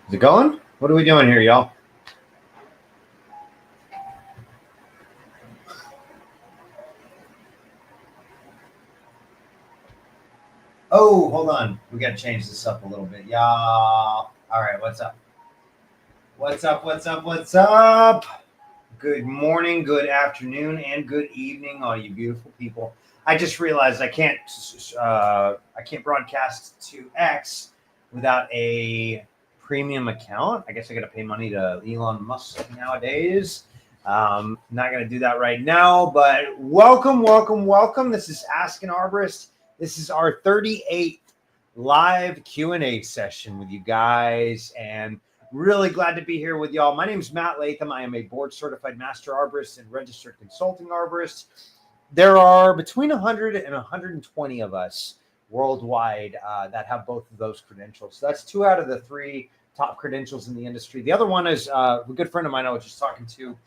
Is it going? What are we doing here, y'all? Oh, hold on. We got to change this up a little bit, y'all. All right, what's up? What's up? What's up? What's up? Good morning, good afternoon, and good evening, all you beautiful people. I just realized I can't broadcast to X without a premium account. I guess I got to pay money to Elon Musk nowadays. Not going to do that right now, but welcome, welcome, welcome. This is Ask an Arborist. This is our 38th live Q&A session with you guys, and really glad to be here with y'all. My name is Matt Latham. I am a board certified master arborist and registered consulting arborist. There are between 100 and 120 of us worldwide that have both of those credentials. So that's 2 out of the 3 top credentials in the industry. The other one is a good friend of mine I was just talking to.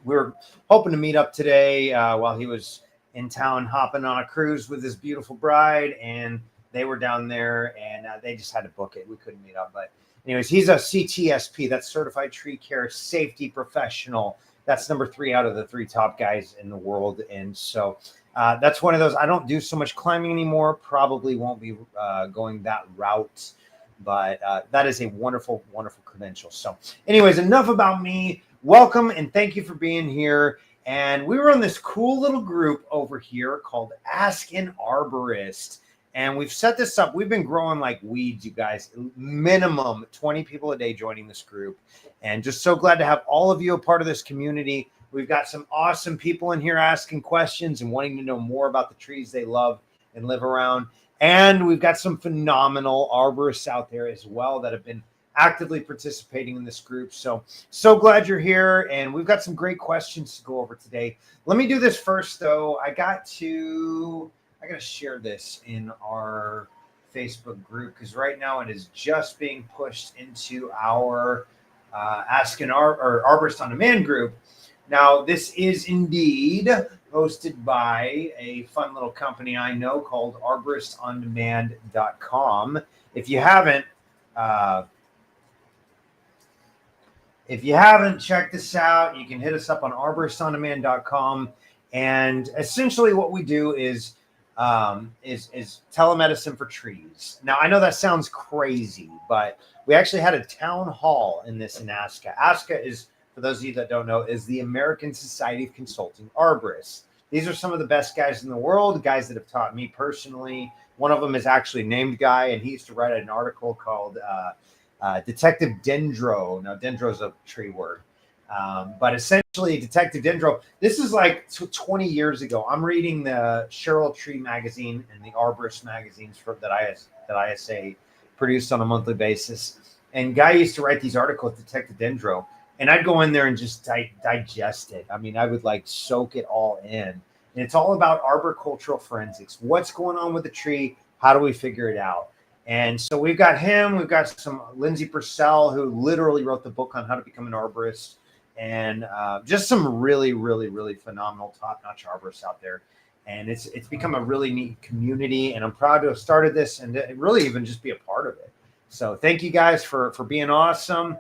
We were hoping to meet up today while he was in town hopping on a cruise with his beautiful bride, and they were down there, and they just had to book it. We couldn't meet up, but anyways, he's a CTSP, that's Certified Tree Care Safety Professional. That's number 3 out of the 3 top guys in the world. And so that's one of those. I don't do so much climbing anymore. Probably won't be going that route, but that is a wonderful, wonderful credential. So anyways, enough about me. Welcome and thank you for being here. And we were on this cool little group over here called Ask an Arborist. And we've set this up. We've been growing like weeds, you guys. Minimum 20 people a day joining this group. And just so glad to have all of you a part of this community. We've got some awesome people in here asking questions and wanting to know more about the trees they love and live around. And we've got some phenomenal arborists out there as well that have been actively participating in this group. So glad you're here. And we've got some great questions to go over today. Let me do this first, though. I got to share this in our Facebook group because right now it is just being pushed into our Ask an Arborist on Demand group. Now, this is indeed hosted by a fun little company I know called arboristondemand.com. If you haven't checked this out, you can hit us up on arboristondemand.com. And essentially what we do is telemedicine for trees. Now, I know that sounds crazy, but we actually had a town hall in this in ASCA. ASCA is, for those of you that don't know, is the American Society of Consulting Arborists. These are some of the best guys in the world, guys that have taught me personally. One of them is actually named Guy, and he used to write an article called Detective Dendro. Now, Dendro is a tree word. But essentially, Detective Dendro, this is like 20 years ago. I'm reading the Cheryl Tree magazine and the Arborist magazines that ISA produced on a monthly basis. And Guy used to write these articles, Detective Dendro, and I'd go in there and just digest it. I mean, I would like soak it all in. And it's all about arboricultural forensics. What's going on with the tree? How do we figure it out? And so we've got him. We've got some Lindsay Purcell, who literally wrote the book on how to become an arborist. And just some really, really, really phenomenal top-notch arborists out there. And it's become a really neat community, and I'm proud to have started this and really even just be a part of it. So thank you guys for being awesome.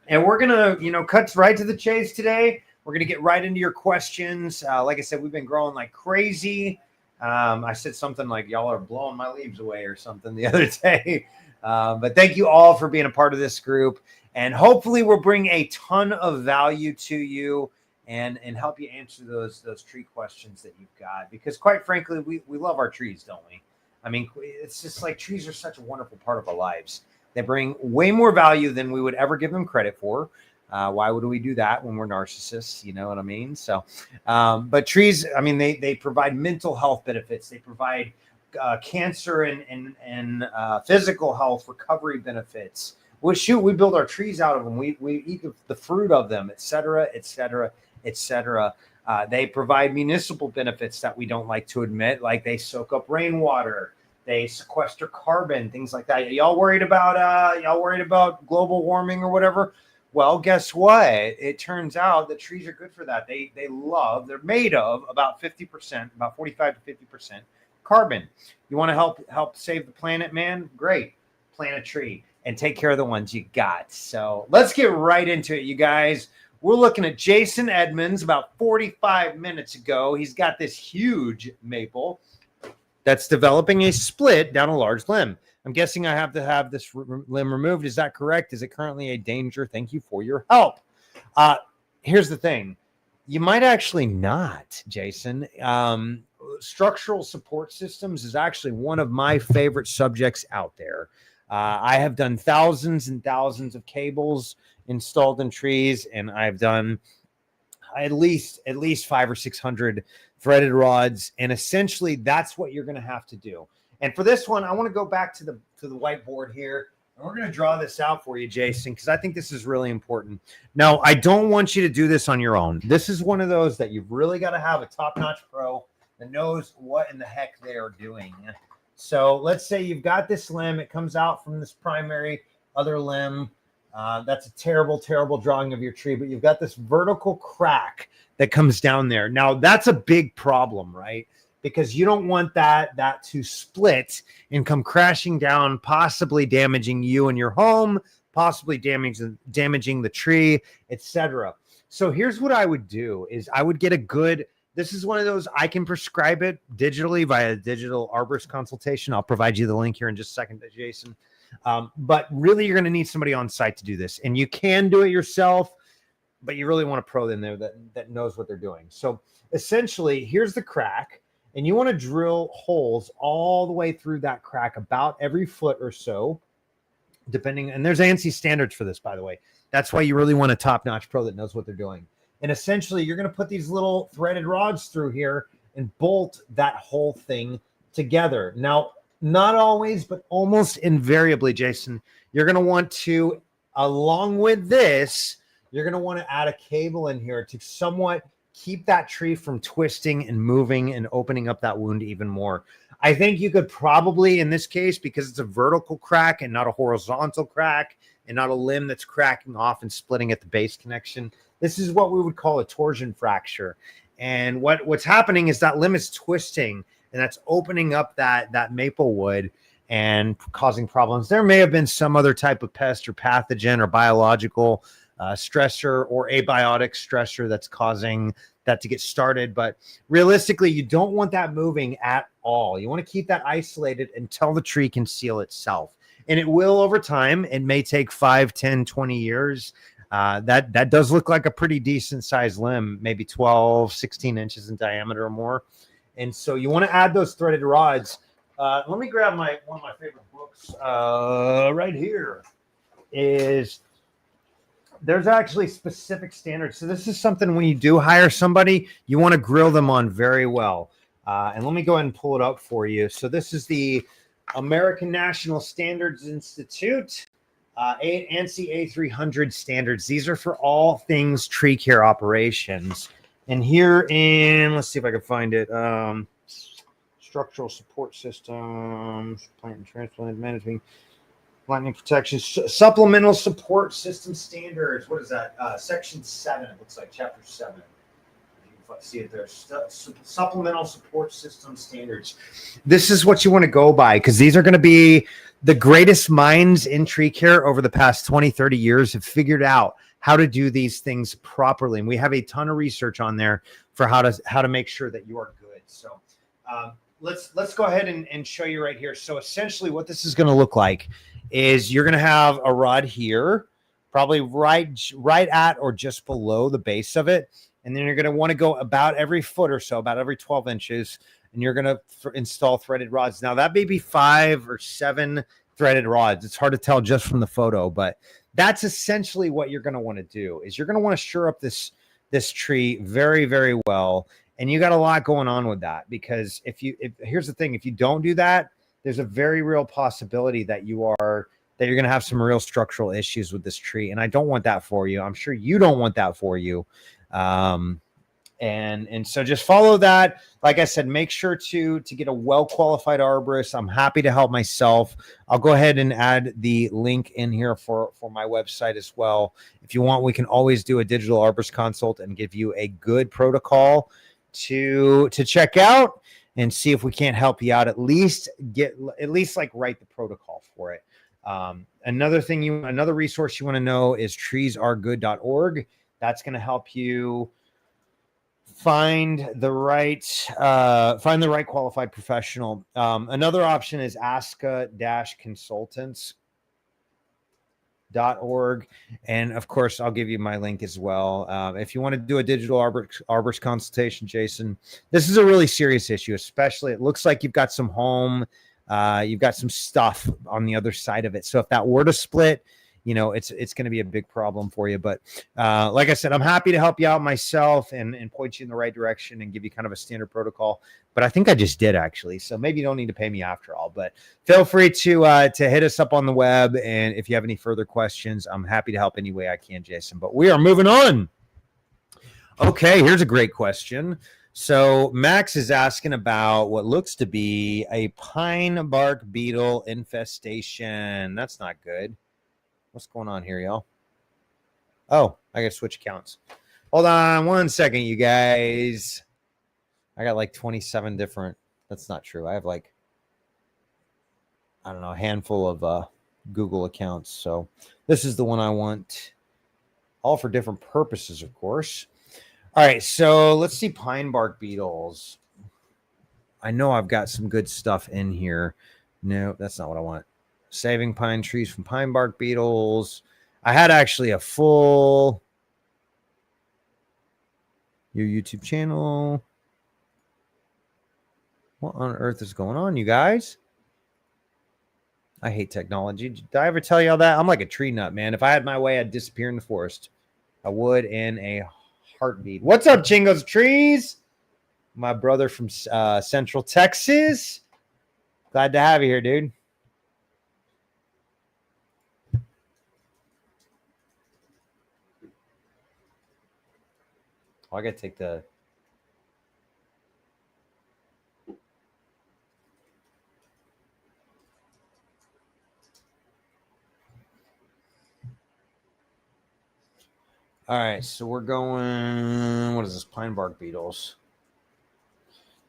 And we're going to, cut right to the chase today. We're going to get right into your questions. Like I said, we've been growing like crazy. I said something like, y'all are blowing my leaves away or something the other day. But thank you all for being a part of this group. And hopefully we'll bring a ton of value to you and help you answer those tree questions that you've got. Because quite frankly, we love our trees, don't we? I mean, it's just like trees are such a wonderful part of our lives. They bring way more value than we would ever give them credit for. Why would we do that when we're narcissists? You know what I mean? So, but trees, I mean, they provide mental health benefits. They provide cancer and physical health recovery benefits. We build our trees out of them. We eat the fruit of them, et cetera, et cetera, et cetera. They provide municipal benefits that we don't like to admit, like they soak up rainwater, they sequester carbon, things like that. Y'all worried about global warming or whatever? Well, guess what? It turns out that trees are good for that. They're made of about 50%, about 45 to 50% carbon. You want to help save the planet, man? Great. plant a tree and take care of the ones you got. So let's get right into it, you guys. We're looking at Jason Edmonds about 45 minutes ago. He's got this huge maple that's developing a split down a large limb. I'm guessing I have to have this limb removed. Is that correct? Is it currently a danger? Thank you for your help. Here's the thing. You might actually not, Jason. Structural support systems is actually one of my favorite subjects out there. I have done thousands and thousands of cables installed in trees, and I've done at least 500 or 600 threaded rods, and essentially that's what you're going to have to do. And for this one, I want to go back to the whiteboard here, and we're going to draw this out for you, Jason, because I think this is really important. Now, I don't want you to do this on your own. This is one of those that you've really got to have a top-notch pro that knows what in the heck they are doing. So let's say you've got this limb. It comes out from this primary other limb. That's a terrible, terrible drawing of your tree, but you've got this vertical crack that comes down there. Now, that's a big problem, right? Because you don't want that to split and come crashing down, possibly damaging you and your home, possibly damaging the tree, etc. So here's what I would do is I would get a good, this is one of those, I can prescribe it digitally via digital arborist consultation. I'll provide you the link here in just a second, Jason. But really, you're going to need somebody on site to do this. And you can do it yourself, but you really want a pro in there that knows what they're doing. So essentially, here's the crack. And you want to drill holes all the way through that crack about every foot or so, depending. And there's ANSI standards for this, by the way. That's why you really want a top-notch pro that knows what they're doing. And essentially, you're going to put these little threaded rods through here and bolt that whole thing together. Now, not always, but almost invariably, Jason, you're going to want to, along with this, you're going to want to add a cable in here to somewhat keep that tree from twisting and moving and opening up that wound even more. I think you could probably, in this case, because it's a vertical crack and not a horizontal crack and not a limb that's cracking off and splitting at the base connection, this is what we would call a torsion fracture. And what's happening is that limb is twisting, and that's opening up that maple wood and causing problems. There may have been some other type of pest or pathogen or biological stressor or abiotic stressor that's causing that to get started. But realistically, you don't want that moving at all. You want to keep that isolated until the tree can seal itself. And it will over time. It may take 5, 10, 20 years. That does look like a pretty decent sized limb, maybe 12, 16 inches in diameter or more. And so you want to add those threaded rods. Let me grab one of my favorite books right here. There's actually specific standards. So this is something when you do hire somebody, you want to grill them on very well. And let me go ahead and pull it up for you. So this is the American National Standards Institute, ANSI A300 standards. These are for all things tree care operations. And here in, let's see if I can find it, structural support systems, plant and transplant management, lightning protection, supplemental support system standards. What is that? Section 7, it looks like, chapter 7. You can see it there. Supplemental support system standards. This is what you want to go by, because these are going to be the greatest minds in tree care over the past 20, 30 years have figured out how to do these things properly. And we have a ton of research on there for how to make sure that you are good. So let's go ahead and show you right here. So essentially what this is going to look like is you're going to have a rod here, probably right at or just below the base of it. And then you're going to want to go about every foot or so, about every 12 inches, and you're going to install threaded rods. Now, that may be 5 or 7 threaded rods. It's hard to tell just from the photo, but that's essentially what you're going to want to do is you're going to want to shore up this tree very, very well. And you got a lot going on with that, because here's the thing, if you don't do that, there's a very real possibility that you're going to have some real structural issues with this tree. And I don't want that for you. I'm sure you don't want that for you. And so just follow that. Like I said, make sure to get a well-qualified arborist. I'm happy to help myself. I'll go ahead and add the link in here for my website as well. If you want, we can always do a digital arborist consult and give you a good protocol to check out and see if we can't help you out, at least like write the protocol for it. Another resource you want to know is treesaregood.org. That's going to help you find the right qualified professional. Another option is aska-consultants.org, and of course I'll give you my link as well. If you want to do a digital arborist consultation, Jason, this is a really serious issue. Especially, it looks like you've got some you've got some stuff on the other side of it. So if that were to split, it's going to be a big problem for you. But like I said, I'm happy to help you out myself and point you in the right direction and give you kind of a standard protocol. But I think I just did, actually. So maybe you don't need to pay me after all. But feel free to hit us up on the web. And if you have any further questions, I'm happy to help any way I can, Jason. But we are moving on. Okay, here's a great question. So Max is asking about what looks to be a pine bark beetle infestation. That's not good. What's going on here, y'all? Oh, I got to switch accounts. Hold on 1 second, you guys. I got like 27 different. That's not true. I have like, I don't know, a handful of Google accounts. So this is the one I want, all for different purposes, of course. All right, so let's see pine bark beetles. I know I've got some good stuff in here. No, that's not what I want. Saving pine trees from pine bark beetles. I had actually a full your YouTube channel. What on earth is going on, you guys? I hate technology. Did I ever tell you all that? I'm like a tree nut, man. If I had my way, I'd disappear in the forest. I would in a heartbeat. What's up, Chingos Trees? My brother from Central Texas. Glad to have you here, dude. Oh, I gotta take the. All right, so we're going. What is this? Pine bark beetles.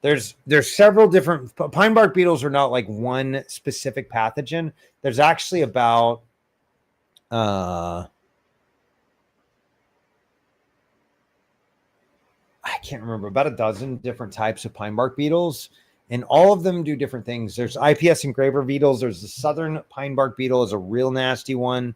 There's several different pine bark beetles are not like one specific pathogen. There's actually about I can't remember, about a dozen different types of pine bark beetles, and all of them do different things. There's IPS engraver beetles. There's the southern pine bark beetle is a real nasty one,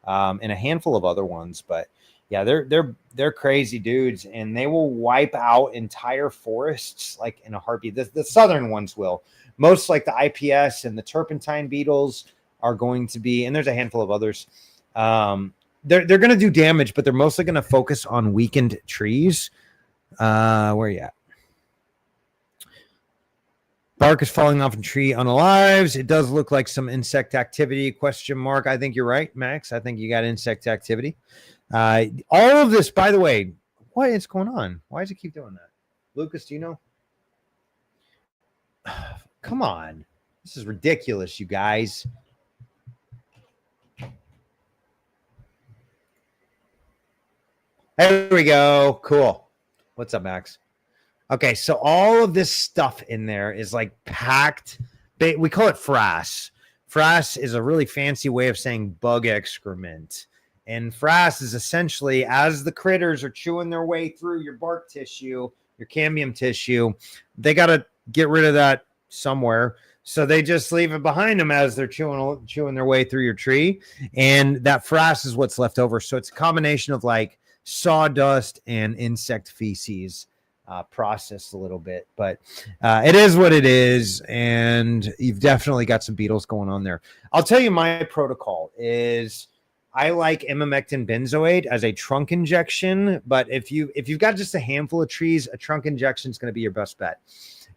and a handful of other ones. But yeah, they're crazy dudes, and they will wipe out entire forests like in a heartbeat. The southern ones will. Most like the IPS and the turpentine beetles are going to be, and there's a handful of others. They're going to do damage, but they're mostly going to focus on weakened trees. Where are you at? Bark is falling off a tree unalives. It does look like some insect activity, question mark. I think you're right, Max. I think you got insect activity. All of this, by the way, what is going on? Why does it keep doing that? Lucas, do you know? Come on. This is ridiculous, you guys. There we go. Cool. What's up, Max? Okay, so all of this stuff in there is like packed. We call it frass. Frass is a really fancy way of saying bug excrement. And frass is essentially, as the critters are chewing their way through your bark tissue, your cambium tissue, they got to get rid of that somewhere. So they just leave it behind them as they're chewing their way through your tree. And that frass is what's left over. So it's a combination of like sawdust and insect feces processed a little bit. But it is what it is. And you've definitely got some beetles going on there. I'll tell you my protocol is I like imamectin benzoate as a trunk injection, but if you've got just a handful of trees, a trunk injection is going to be your best bet.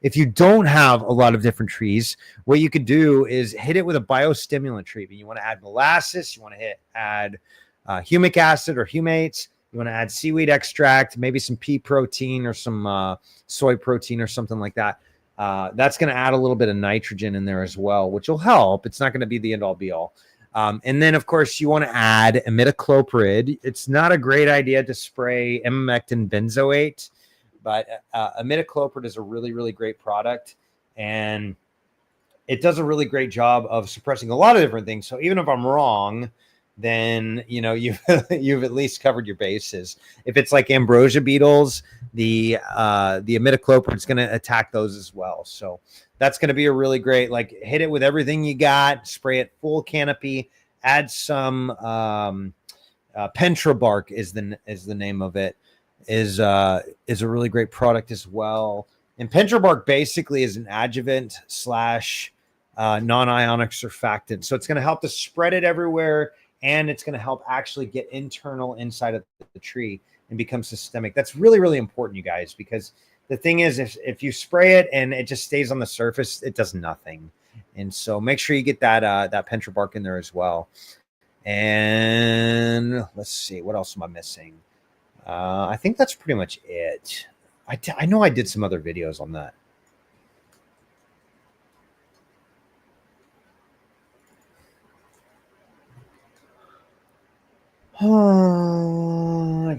If you don't have a lot of different trees, what you could do is hit it with a biostimulant treatment. You want to add molasses, you want to add humic acid or humates, you want to add seaweed extract, maybe some pea protein or some soy protein or something like that. That's going to add a little bit of nitrogen in there as well, which will help. It's not going to be the end all be all. And then, of course, you want to add imidacloprid. It's not a great idea to spray imamectin benzoate, but imidacloprid is a really, really great product. And it does a really great job of suppressing a lot of different things. So even if I'm wrong, then you've you've at least covered your bases. If it's like ambrosia beetles, the imidacloprid is going to attack those as well. So that's going to be a really great, like, hit it with everything you got, spray it full canopy, add some Pentra bark is the name of it, is a really great product as well. And Pentra bark basically is an adjuvant slash non-ionic surfactant. So it's going to help to spread it everywhere, and it's going to help actually get internal inside of the tree and become systemic. That's really, really important, you guys, because the thing is, if you spray it and it just stays on the surface, it does nothing. And so make sure you get that Pentra bark in there as well. And let's see, what else am I missing? I think that's pretty much it. I know I did some other videos on that.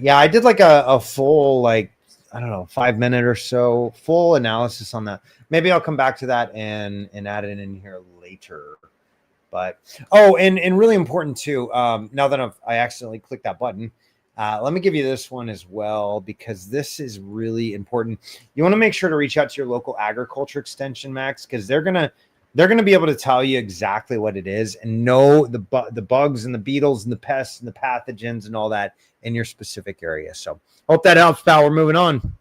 Yeah, I did like a full, like, I don't know, 5-minute or so full analysis on that. Maybe I'll come back to that and add it in here later. But and really important too. Now that I accidentally clicked that button, let me give you this one as well, because this is really important. You want to make sure to reach out to your local agriculture extension, Max, because they're gonna be able to tell you exactly what it is and know the bugs and the beetles and the pests and the pathogens and all that in your specific area. So hope that helps, pal. We're moving on.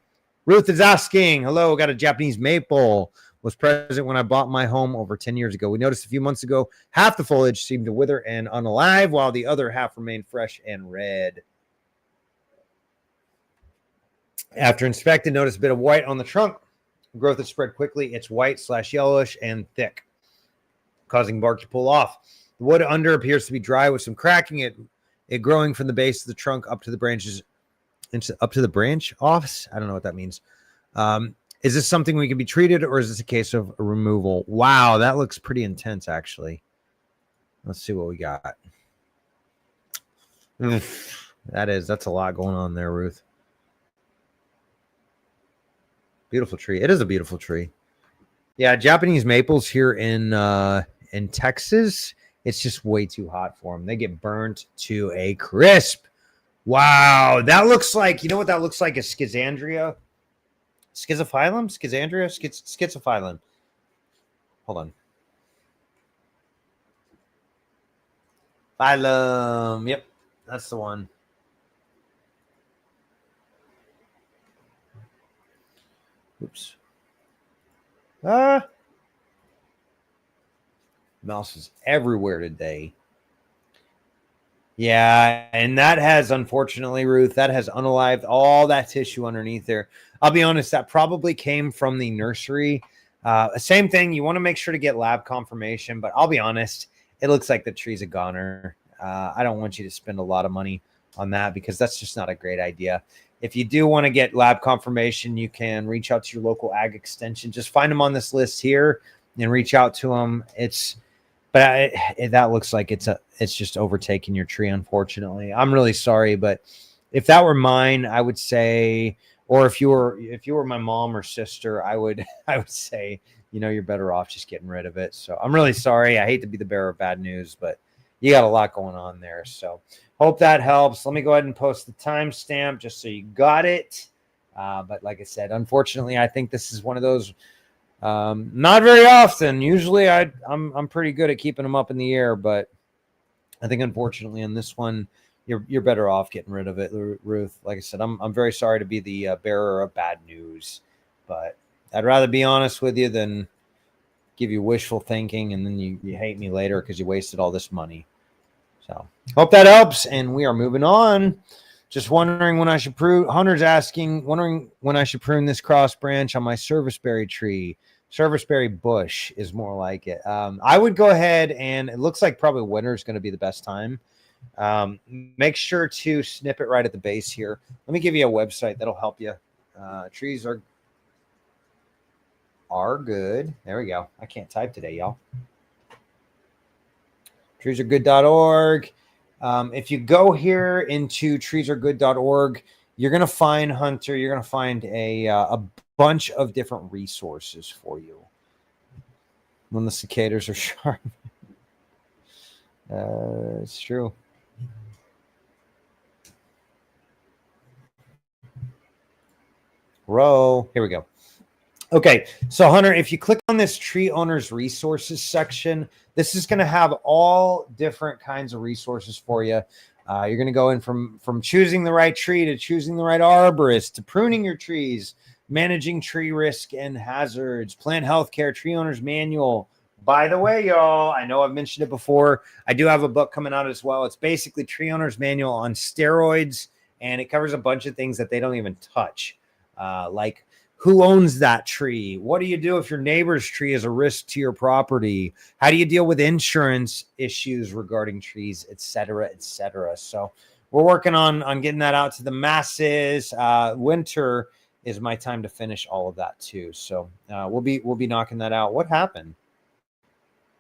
Ruth is asking, hello, got a Japanese maple. Was present when I bought my home over 10 years ago. We noticed a few months ago, half the foliage seemed to wither and unalive, while the other half remained fresh and red. After inspecting, noticed a bit of white on the trunk. Growth has spread quickly. It's white/yellowish and thick, causing bark to pull off. The wood under appears to be dry with some cracking, it growing from the base of the trunk up to the branches, up to the branch offs. I don't know what that means. Is this something we can be treated, or is this a case of a removal? Wow, that looks pretty intense, actually. Let's see what we got. That's a lot going on there, Ruth. Beautiful tree. It is a beautiful tree. Yeah, Japanese maples here in Texas, it's just way too hot for them. They get burnt to a crisp. Wow, that looks like, you know what that looks like? A schizandria. Schizophyllum? Schizandria? Schizophyllum. Hold on. Phylum. Yep, that's the one. Oops. Mouse is everywhere today. Yeah, and that has, unfortunately, Ruth, that has unalived all that tissue underneath there. I'll be honest, that probably came from the nursery. Same thing, you want to make sure to get lab confirmation, but I'll be honest, it looks like the tree's a goner. I don't want you to spend a lot of money on that, because that's just not a great idea. If you do want to get lab confirmation, you can reach out to your local ag extension. Just find them on this list here and reach out to them. That looks like it's just overtaking your tree, unfortunately. I'm really sorry, but if that were mine, I would say, or if you were my mom or sister, I would say, you're better off just getting rid of it. So I'm really sorry. I hate to be the bearer of bad news, but you got a lot going on there. So hope that helps. Let me go ahead and post the timestamp just so you got it. But like I said, unfortunately, I think this is one of those. Not very often. Usually I'm pretty good at keeping them up in the air, but I think unfortunately on this one, you're better off getting rid of it, Ruth. Like I said, I'm very sorry to be the bearer of bad news, but I'd rather be honest with you than give you wishful thinking and then you hate me later because you wasted all this money. So hope that helps, and we are moving on. Just wondering when I should prune. Hunter's asking, wondering when I should prune this cross branch on my serviceberry tree. Serviceberry bush is more like it. I would go ahead, and it looks like probably winter is going to be the best time. Make sure to snip it right at the base here. Let me give you a website that'll help you. Trees are good. There we go. I can't type today, y'all. treesaregood.org. If you go here into treesaregood.org, you're going to find, Hunter, you're going to find a bunch of different resources for you. when the cicadas are sharp. It's true. Row. Here we go. Okay, so Hunter, if you click on this tree owners resources section, this is going to have all different kinds of resources for you. You're going to go in from choosing the right tree to choosing the right arborist to pruning your trees, managing tree risk and hazards, plant healthcare, tree owners manual. By the way, y'all, I know I've mentioned it before. I do have a book coming out as well. It's basically tree owners manual on steroids, and it covers a bunch of things that they don't even touch, like who owns that tree? What do you do if your neighbor's tree is a risk to your property? How do you deal with insurance issues regarding trees, et cetera, et cetera? So we're working on getting that out to the masses. Winter is my time to finish all of that too. So we'll be knocking that out. What happened?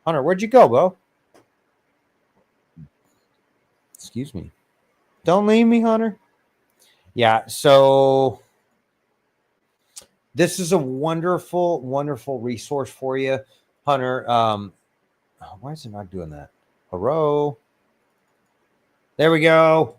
Hunter, where'd you go, bro? Excuse me. Don't leave me, Hunter. Yeah, so this is a wonderful, wonderful resource for you, Hunter. Why is it not doing that? Hello. There we go.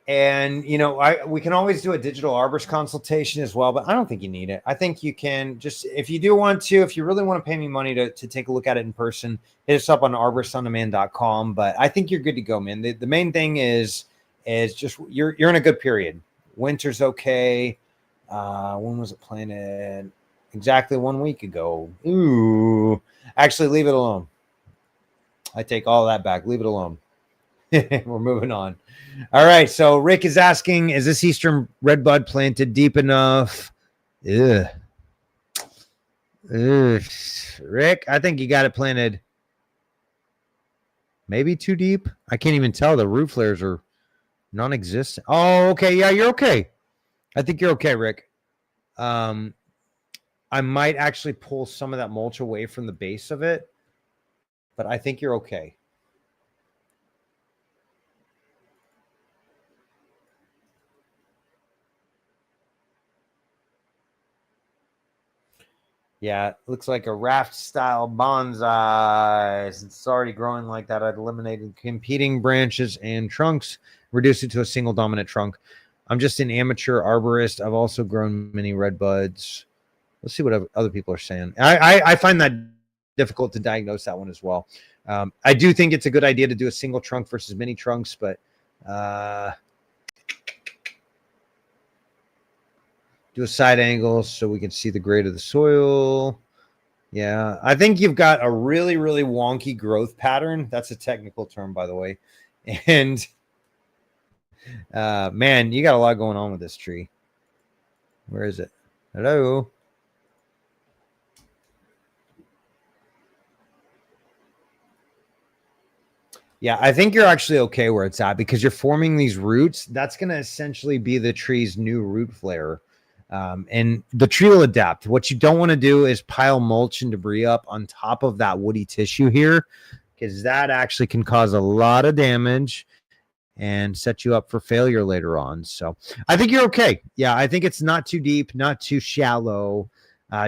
And, you know, we can always do a digital arborist consultation as well, but I don't think you need it. I think you can just, if you do want to, if you really want to pay me money to take a look at it in person, hit us up on arboristonDemand.com. But I think you're good to go, man. The main thing is just you're in a good period. Winter's okay. When was it planted? Exactly 1 week ago. Ooh, actually, leave it alone. I take all that back. Leave it alone. We're moving on. All right. So Rick is asking, is this Eastern redbud planted deep enough? Ugh. Rick, I think you got it planted maybe too deep. I can't even tell. The root flares are non-existent. Oh, okay. Yeah, you're okay. I think you're okay, Rick. I might actually pull some of that mulch away from the base of it, but I think you're okay. Yeah, it looks like a raft style bonsai. Since it's already growing like that, I'd eliminated competing branches and trunks, reduced it to a single dominant trunk. I'm just an amateur arborist. I've also grown many red buds. Let's see what other people are saying. I find that difficult to diagnose that one as well. I do think it's a good idea to do a single trunk versus many trunks, but do a side angle so we can see the grade of the soil. Yeah, I think you've got a really, really wonky growth pattern. That's a technical term, by the way. And man, you got a lot going on with this tree. Where is it? Hello? Yeah, I think you're actually okay where it's at because you're forming these roots. That's going to essentially be the tree's new root flare. And the tree will adapt. What you don't want to do is pile mulch and debris up on top of that woody tissue here, because that actually can cause a lot of damage and set you up for failure later on. So I think you're okay. Yeah, I think it's not too deep, not too shallow.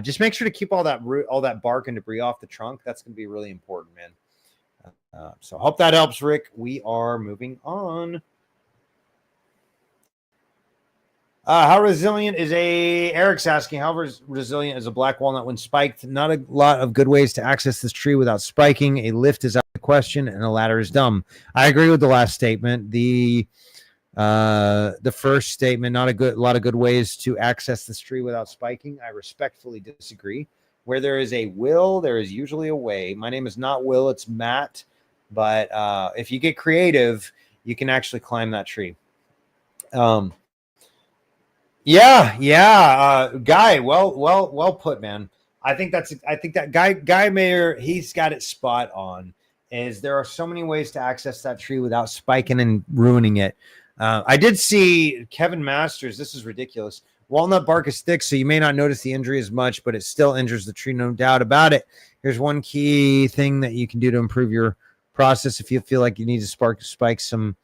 Just make sure to keep all that bark and debris off the trunk. That's going to be really important, man. So I hope that helps, Rick. We are moving on. How resilient is Eric's asking, how resilient is a black walnut when spiked? Not a lot of good ways to access this tree without spiking. A lift is out of the question and a ladder is dumb. I agree with the last statement. The first statement, not a lot of good ways to access this tree without spiking. I respectfully disagree. Where there is a will, there is usually a way. My name is not Will, it's Matt. But if you get creative, you can actually climb that tree. Guy, well put, man. I think that Guy Mayer, he's got it spot on. Is there are so many ways to access that tree without spiking and ruining it. I did see Kevin Masters. This is ridiculous. Walnut bark is thick, so you may not notice the injury as much, but it still injures the tree, no doubt about it. Here's one key thing that you can do to improve your process if you feel like you need to spike some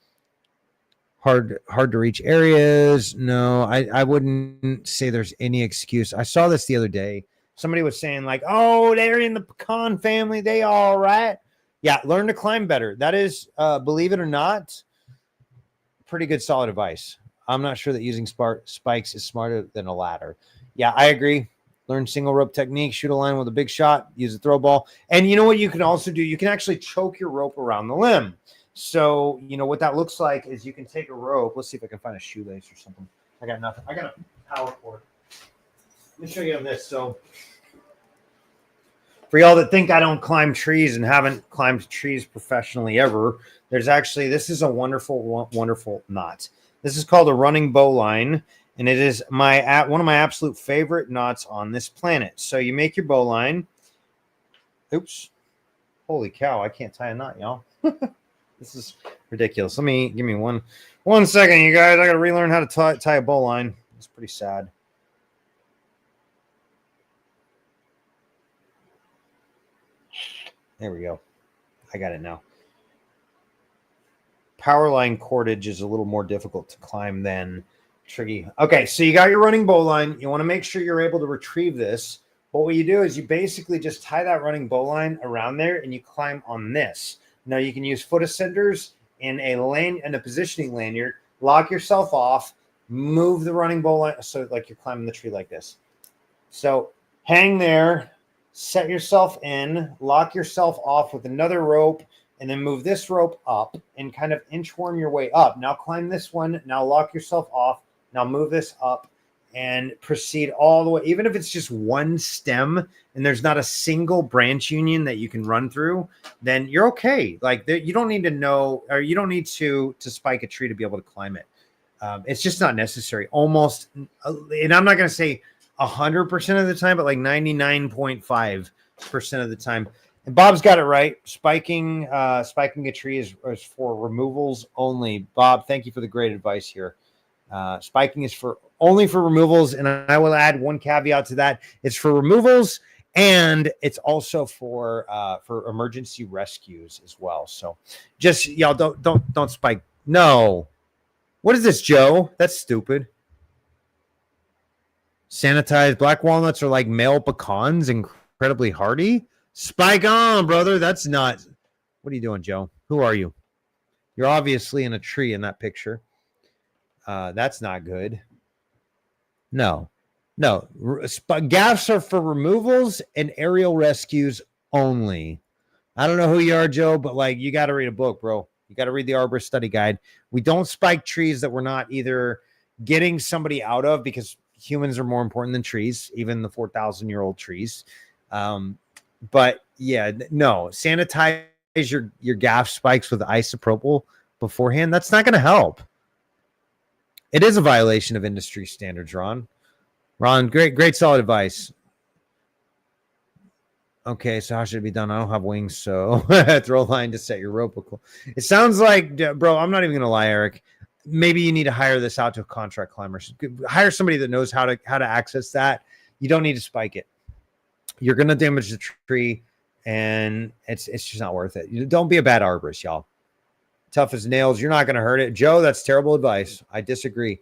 hard to reach areas. No, I wouldn't say there's any excuse. I saw this the other day. Somebody was saying like, oh, they're in the pecan family. They all right. Yeah, learn to climb better. That is, believe it or not, pretty good solid advice. I'm not sure that using spikes is smarter than a ladder. Yeah, I agree. Learn single rope technique, shoot a line with a big shot, use a throw ball. And you know what you can also do? You can actually choke your rope around the limb. So, you know, what that looks like is you can take a rope. Let's see if I can find a shoelace or something. I got nothing. I got a power cord. Let me show you on this. So, for y'all that think I don't climb trees and haven't climbed trees professionally ever, there's actually, this is a wonderful, wonderful knot. This is called a running bowline, and it is one of my absolute favorite knots on this planet. So you make your bowline. Oops. Holy cow, I can't tie a knot, y'all. This is ridiculous. Give me one second, you guys. I got to relearn how to tie a bowline. It's pretty sad. There we go. I got it now. Power line cordage is a little more difficult to climb than triggy. Okay, so you got your running bowline. You want to make sure you're able to retrieve this. But what you do is you basically just tie that running bowline around there and you climb on this. Now you can use foot ascenders and a positioning lanyard. Lock yourself off. Move the running bowline so like you're climbing the tree like this. So hang there. Set yourself in, lock yourself off with another rope, and then move this rope up and kind of inchworm your way up. Now climb this one. Now lock yourself off. Now move this up and proceed all the way. Even if it's just one stem and there's not a single branch union that you can run through, then you're okay. Like you don't need to know, or you don't need to spike a tree to be able to climb it. It's just not necessary. Almost, and I'm not going to say 100% of the time, but like 99.5% of the time. And Bob's got it right. Spiking a tree is for removals only. Bob, thank you for the great advice here. Spiking is only for removals, and I will add one caveat to that: it's for removals, and it's also for emergency rescues as well. So, just y'all don't spike. No, what is this, Joe? That's stupid. Sanitized black walnuts are like male pecans, incredibly hardy. Spike on, brother. That's not. What are you doing, Joe? Who are you? You're obviously in a tree in that picture. That's not good. No. Gaffs are for removals and aerial rescues only. I don't know who you are, Joe, but like you got to read a book, bro. You got to read the Arborist study guide. We don't spike trees that we're not either getting somebody out of, because humans are more important than trees, even the 4,000-year-old trees. But yeah, no, sanitize your gaff spikes with isopropyl beforehand. That's not going to help. It is a violation of industry standards, Ron. Ron, great solid advice. Okay, so how should it be done? I don't have wings, so throw a line to set your rope. It sounds like, bro, I'm not even going to lie, Eric. Maybe you need to hire this out to a contract climber. Hire somebody that knows how to access that. You don't need to spike it. You're going to damage the tree, and it's just not worth it. Don't be a bad arborist, y'all. Tough as nails. You're not going to hurt it. Joe, that's terrible advice. I disagree.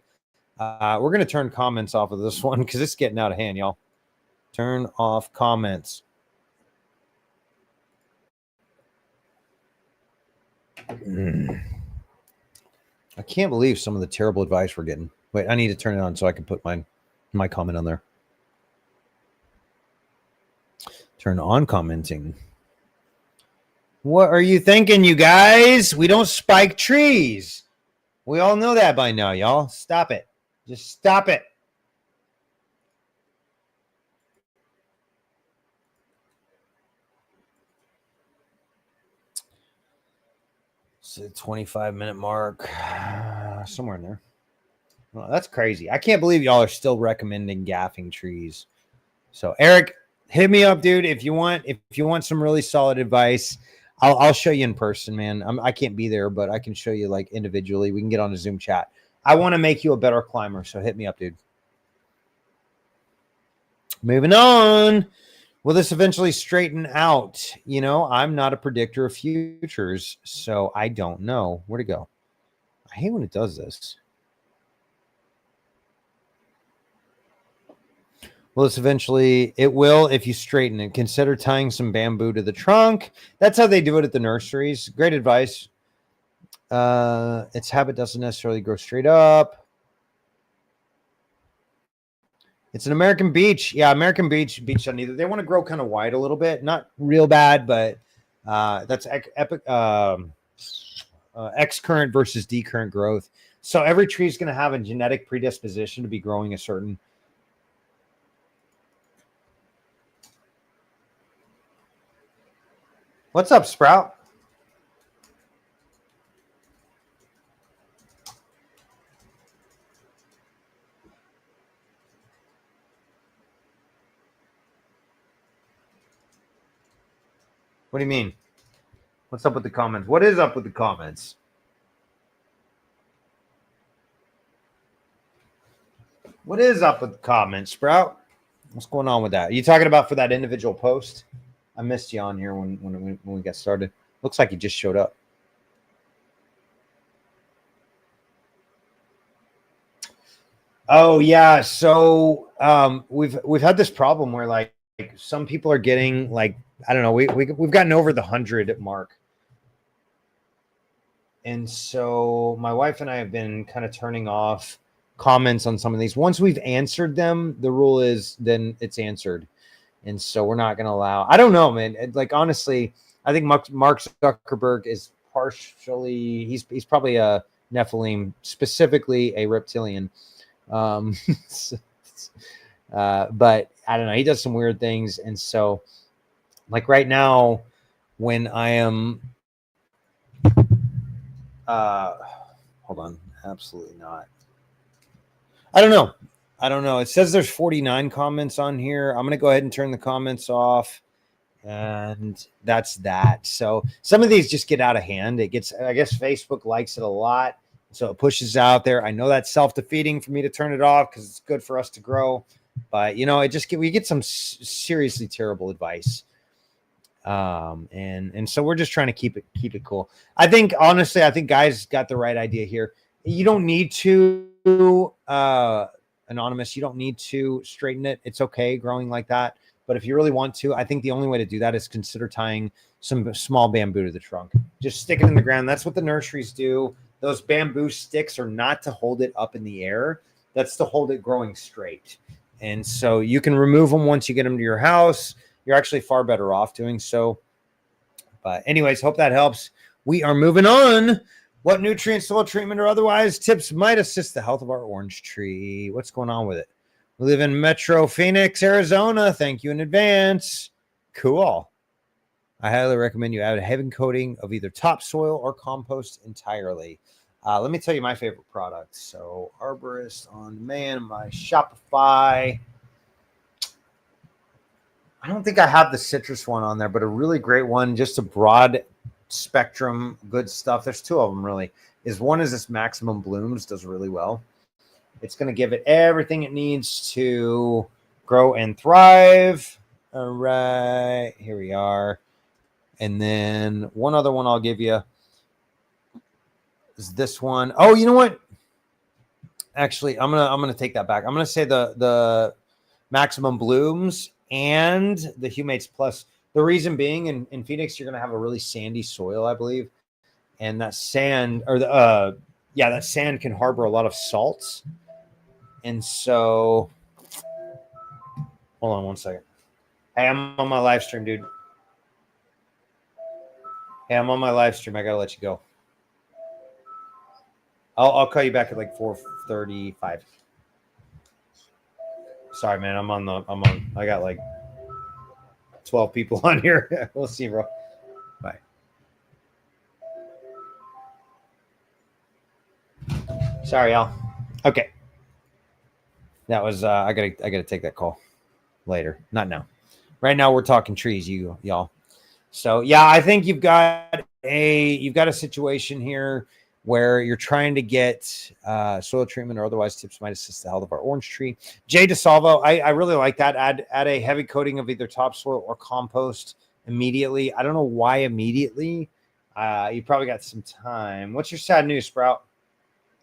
We're going to turn comments off of this one because it's getting out of hand, y'all. Turn off comments. I can't believe some of the terrible advice we're getting. Wait, I need to turn it on so I can put my comment on there. Turn on commenting. What are you thinking, you guys? We don't spike trees. We all know that by now, y'all. Stop it. Just stop it. It's a 25-minute mark. Somewhere in there. Well, that's crazy. I can't believe y'all are still recommending gaffing trees. So, Eric, hit me up, dude. If you want some really solid advice, I'll show you in person, man. I can't be there, but I can show you like individually. We can get on a Zoom chat. I want to make you a better climber, so hit me up, dude. Moving on. Will this eventually straighten out? You know, I'm not a predictor of futures, so I don't know. Where'd it go? I hate when it does this. Will this eventually? It will if you straighten it. Consider tying some bamboo to the trunk. That's how they do it at the nurseries. Great advice. Its habit doesn't necessarily grow straight up. It's an American beech. Yeah, American beech doesn't either. They want to grow kind of wide a little bit. Not real bad, but that's epic. X current versus D current growth. So every tree is going to have a genetic predisposition to be growing a certain. What's up, Sprout? What do you mean? What's up with the comments? What is up with the comments? What is up with the comments, Sprout? What's going on with that? Are you talking about for that individual post? I missed you on here when we got started. Looks like you just showed up. Oh yeah, so we've had this problem where like some people are getting like I don't know we've gotten over the 100 mark, and so my wife and I have been kind of turning off comments on some of these. Once we've answered them, the rule is then it's answered, and so we're not going to allow. I don't know, man. Like honestly, I think Mark Zuckerberg is partially he's probably a Nephilim, specifically a reptilian. But I don't know. He does some weird things, and so like right now, when I am, hold on, absolutely not. I don't know. It says there's 49 comments on here. I'm gonna go ahead and turn the comments off, and that's that. So some of these just get out of hand. It gets, I guess, Facebook likes it a lot. So it pushes out there. I know that's self-defeating for me to turn it off because it's good for us to grow. But you know, we get some seriously terrible advice. And so we're just trying to keep it cool. I think honestly, I think guys got the right idea here. You don't need to anonymous, you don't need to straighten it. It's okay growing like that. But if you really want to, I think the only way to do that is consider tying some small bamboo to the trunk. Just stick it in the ground. That's what the nurseries do. Those bamboo sticks are not to hold it up in the air. That's to hold it growing straight. And so you can remove them once you get them to your house. You're actually far better off doing so. But anyways, hope that helps. We are moving on. What nutrient, soil treatment, or otherwise tips might assist the health of our orange tree? What's going on with it? We live in Metro Phoenix, Arizona. Thank you in advance. Cool. I highly recommend you add a heavy coating of either topsoil or compost entirely. Let me tell you my favorite product. So Arborist on demand, my Shopify. I don't think I have the citrus one on there, but a really great one, just a broad spectrum, good stuff. There's two of them really. One is this Maximum Blooms, does really well. It's going to give it everything it needs to grow and thrive. All right, here we are. And then one other one I'll give you is this one. Oh, you know what? Actually, I'm gonna take that back. I'm gonna say the Maximum Blooms and the Humates Plus. The reason being, in Phoenix, you're gonna have a really sandy soil, I believe, and that sand that sand can harbor a lot of salts. And so, hold on one second. Hey, I'm on my live stream, dude. Hey, I'm on my live stream. I gotta let you go. I'll call you back at like 4:35. Sorry, man. I got like 12 people on here. We'll see, bro. Bye. Sorry, y'all. Okay. That was I gotta take that call later. Not now. Right now we're talking trees, y'all. So yeah, I think you've got a situation here where you're trying to get soil treatment or otherwise tips might assist the health of our orange tree. Jay DeSalvo, I really like that. Add a heavy coating of either topsoil or compost immediately. I don't know why immediately. You probably got some time. What's your sad news, Sprout?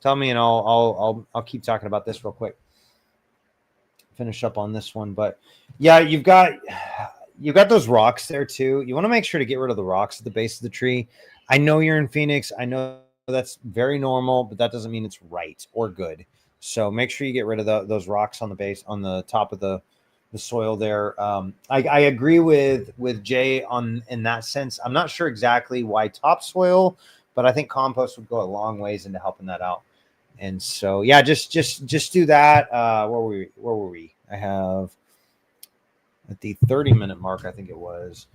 Tell me, and I'll keep talking about this real quick. finish up on this one. But yeah, you've got those rocks there too. You want to make sure to get rid of the rocks at the base of the tree. I know you're in Phoenix. I know that's very normal, but that doesn't mean it's right or good. So make sure you get rid of those rocks on the base, on the top of the soil there. I agree with Jay in that sense. I'm not sure exactly why topsoil, but I think compost would go a long ways into helping that out. And so, yeah, just do that. Where were we? I have at the 30-minute mark, I think it was.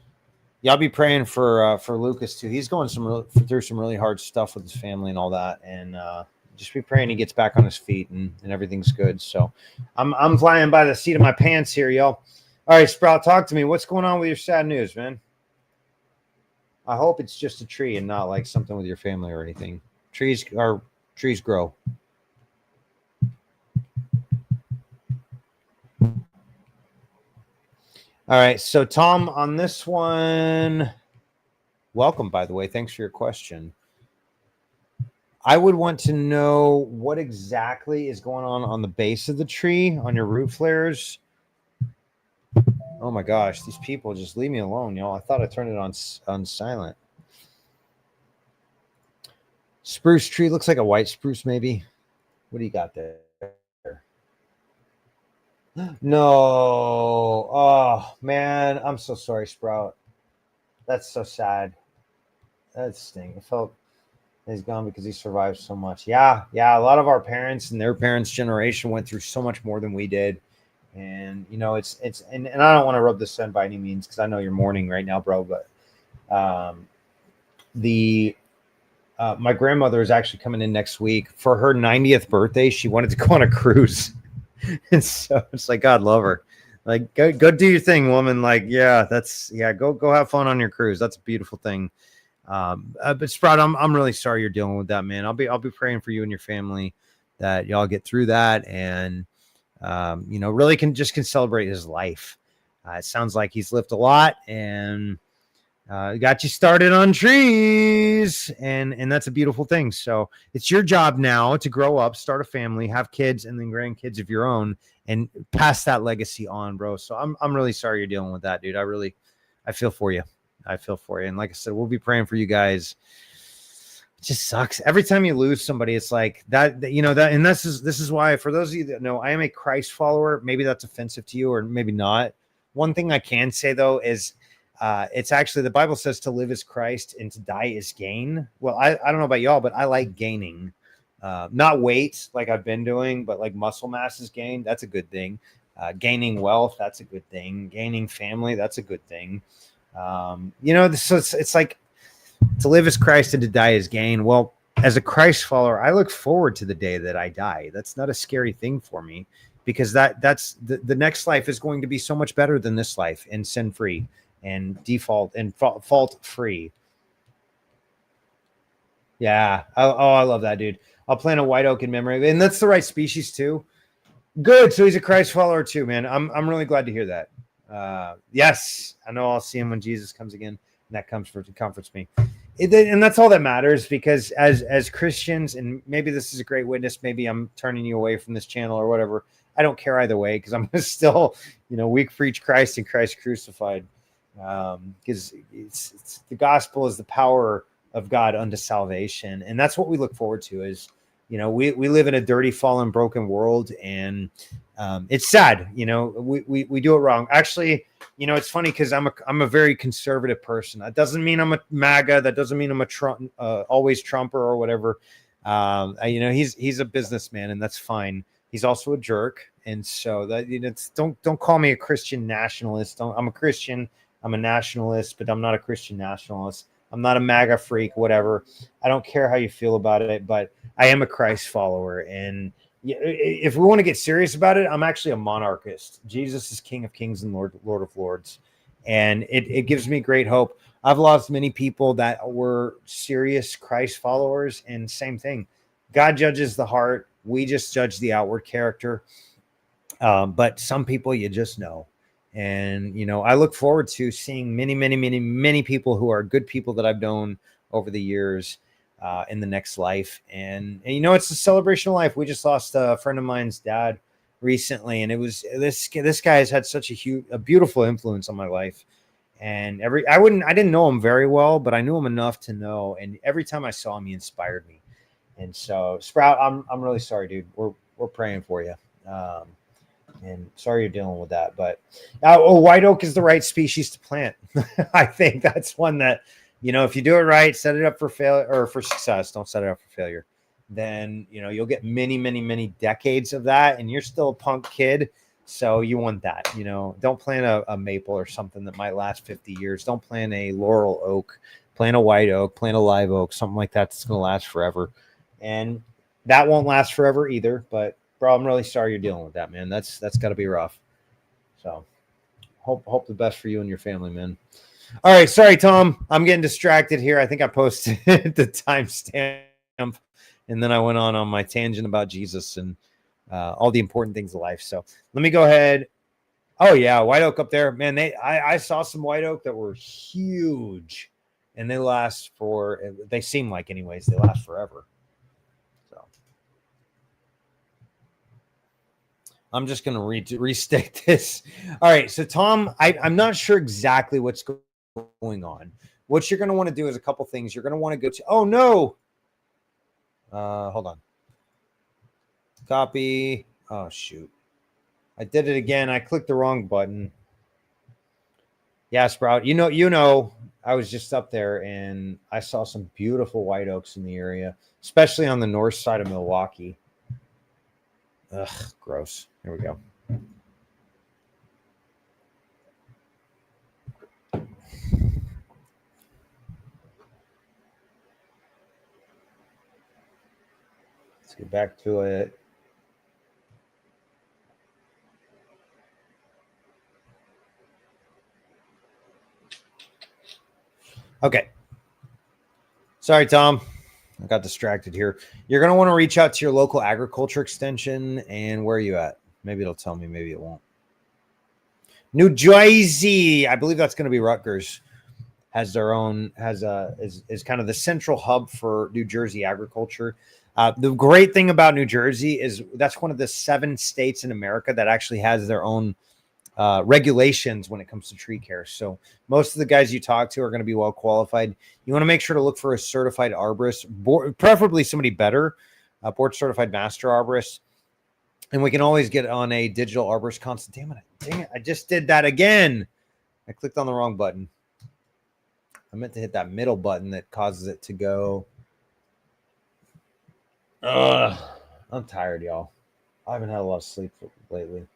Yeah, I'll be praying for Lucas too. He's going through some really hard stuff with his family and all that, and just be praying he gets back on his feet and everything's good. So I'm flying by the seat of my pants here, y'all. All right, Sprout, talk to me. What's going on with your sad news, man? I hope it's just a tree and not like something with your family or anything. Trees grow. All right, so Tom, on this one, welcome, by the way. Thanks for your question. I would want to know what exactly is going on the base of the tree, on your root flares. Oh my gosh, these people just leave me alone, y'all. I thought I turned it on silent. Spruce tree looks like a white spruce, maybe. What do you got there? No. Oh man, I'm so sorry, Sprout. That's so sad. That stinks. I felt he's gone because he survived so much. Yeah. A lot of our parents and their parents' generation went through so much more than we did. And you know, it's and I don't want to rub this in by any means because I know you're mourning right now, bro. But my grandmother is actually coming in next week for her 90th birthday. She wanted to go on a cruise. And so it's like, God love her. Like, go do your thing, woman. Like, go have fun on your cruise. That's a beautiful thing. But Sprout, I'm really sorry you're dealing with that, man. I'll be praying for you and your family that y'all get through that and really can celebrate his life. It sounds like he's lived a lot and got you started on trees, and that's a beautiful thing. So it's your job now to grow up, start a family, have kids, and then grandkids of your own, and pass that legacy on, bro. So I'm really sorry you're dealing with that, dude. I feel for you. And like I said, we'll be praying for you guys. It just sucks every time you lose somebody. It's like that, and this is why, for those of you that know, I am a Christ follower. Maybe that's offensive to you, or maybe not. One thing I can say though is, it's actually, the Bible says to live is Christ and to die is gain. Well, I don't know about y'all, but I like gaining, not weight like I've been doing, but like muscle mass is gained. That's a good thing. Gaining wealth, that's a good thing. Gaining family, that's a good thing. So it's like to live is Christ and to die is gain. Well, as a Christ follower, I look forward to the day that I die. That's not a scary thing for me, because that's the next life is going to be so much better than this life, and sin free and default and fault free. Yeah. I love that, dude. I'll plant a white oak in memory, and that's the right species too. Good. So he's a Christ follower too, man. I'm really glad to hear that. Yes, I know I'll see him when Jesus comes again, and that comforts me. And that's all that matters, because as Christians, and maybe this is a great witness, maybe I'm turning you away from this channel or whatever. I don't care either way, because I'm still, we preach Christ and Christ crucified. Because it's the gospel is the power of God unto salvation, and that's what we look forward to. Is we live in a dirty, fallen, broken world, and it's sad. We do it wrong. Actually, it's funny, because I'm a very conservative person. That doesn't mean I'm a MAGA. That doesn't mean I'm a Trump, always Trumper or whatever. He's a businessman, and that's fine. He's also a jerk, and so that don't call me a Christian nationalist. I'm a Christian. I'm a nationalist, but I'm not a Christian nationalist. I'm not a MAGA freak, whatever. I don't care how you feel about it, but I am a Christ follower. And if we want to get serious about it, I'm actually a monarchist. Jesus is King of Kings and Lord of Lords. And it gives me great hope. I've lost many people that were serious Christ followers, and same thing. God judges the heart. We just judge the outward character. But some people you just know. And, I look forward to seeing many, many, many, many people who are good people that I've known over the years in the next life. And it's a celebration of life. We just lost a friend of mine's dad recently, and it was this guy has had such a beautiful influence on my life. And I didn't know him very well, but I knew him enough to know. And every time I saw him, he inspired me. And so, Sprout, I'm really sorry, dude. We're praying for you. And sorry you're dealing with that, but white oak is the right species to plant. I think that's one that, if you do it right, set it up for failure or for success. Don't set it up for failure. Then, you'll get many, many, many decades of that. And you're still a punk kid. So you want that, don't plant a maple or something that might last 50 years. Don't plant a laurel oak, plant a white oak, plant a live oak, something like that that's going to last forever. And that won't last forever either. But bro, I'm really sorry you're dealing with that, man. That's got to be rough. So hope the best for you and your family, man. All right. Sorry, Tom. I'm getting distracted here. I think I posted the timestamp and then I went on my tangent about Jesus and all the important things of life. So let me go ahead. Oh yeah, white oak up there, man. I saw some white oak that were huge, and they seem like, anyways, they last forever. So I'm just gonna restate this. All right, so Tom, I'm not sure exactly what's going on. What you're gonna want to do is a couple things. You're gonna want to go to. Oh no. Hold on. Copy. Oh, shoot. I did it again. I clicked the wrong button. Yeah, Sprout. I was just up there and I saw some beautiful white oaks in the area, especially on the north side of Milwaukee. Ugh, gross. Here we go. Let's get back to it. Okay. Sorry, Tom. I got distracted here. You're going to want to reach out to your local agriculture extension. And where are you at? Maybe it'll tell me. Maybe it won't. New Jersey. I believe that's going to be Rutgers. Is kind of the central hub for New Jersey agriculture. The great thing about New Jersey is that's one of the 7 states in America that actually has their own regulations when it comes to tree care. So most of the guys you talk to are going to be well qualified. You want to make sure to look for a certified arborist, preferably somebody better, board certified master arborist. And we can always get on a digital arborist consult. Dang it. I just did that again. I clicked on the wrong button. I meant to hit that middle button that causes it to go. I'm tired, y'all. I haven't had a lot of sleep lately.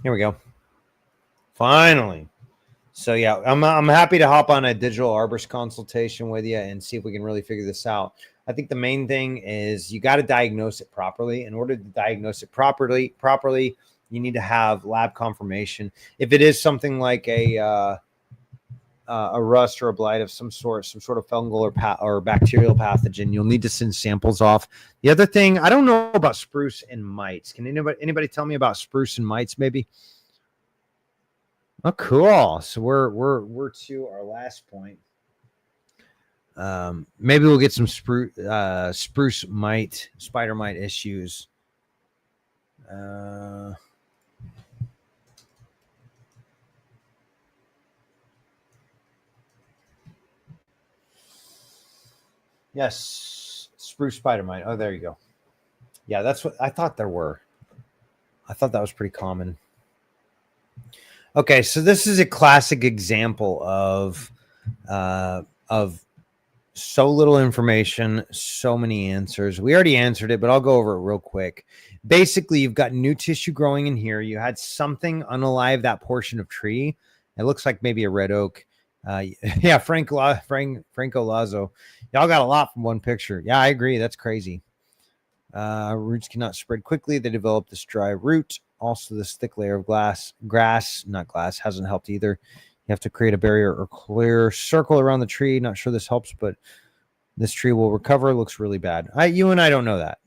Here we go. Finally. So yeah, I'm happy to hop on a digital arborist consultation with you and see if we can really figure this out. I think the main thing is you got to diagnose it properly. In order to diagnose it properly, you need to have lab confirmation. If it is something like a rust or a blight of some sort of fungal or bacterial pathogen, you'll need to send samples off. The other thing, I don't know about spruce and mites. Can anybody tell me about spruce and mites, maybe? Oh, cool. So we're to our last point. Maybe we'll get some spruce mite, spider mite issues. Yes, spruce spider mite. Oh, there you go. Yeah, that's what I thought there were. I thought that was pretty common. Okay, so this is a classic example of so little information, so many answers. We already answered it, but I'll go over it real quick. Basically, you've got new tissue growing in here. You had something unalive that portion of tree. It looks like maybe a red oak. Yeah, Franco Lazo. Y'all got a lot from one picture. Yeah, I agree. That's crazy. Roots cannot spread quickly. They develop this dry root. Also, this thick layer of not glass, hasn't helped either. You have to create a barrier or clear circle around the tree. Not sure this helps, but this tree will recover. Looks really bad. You and I don't know that.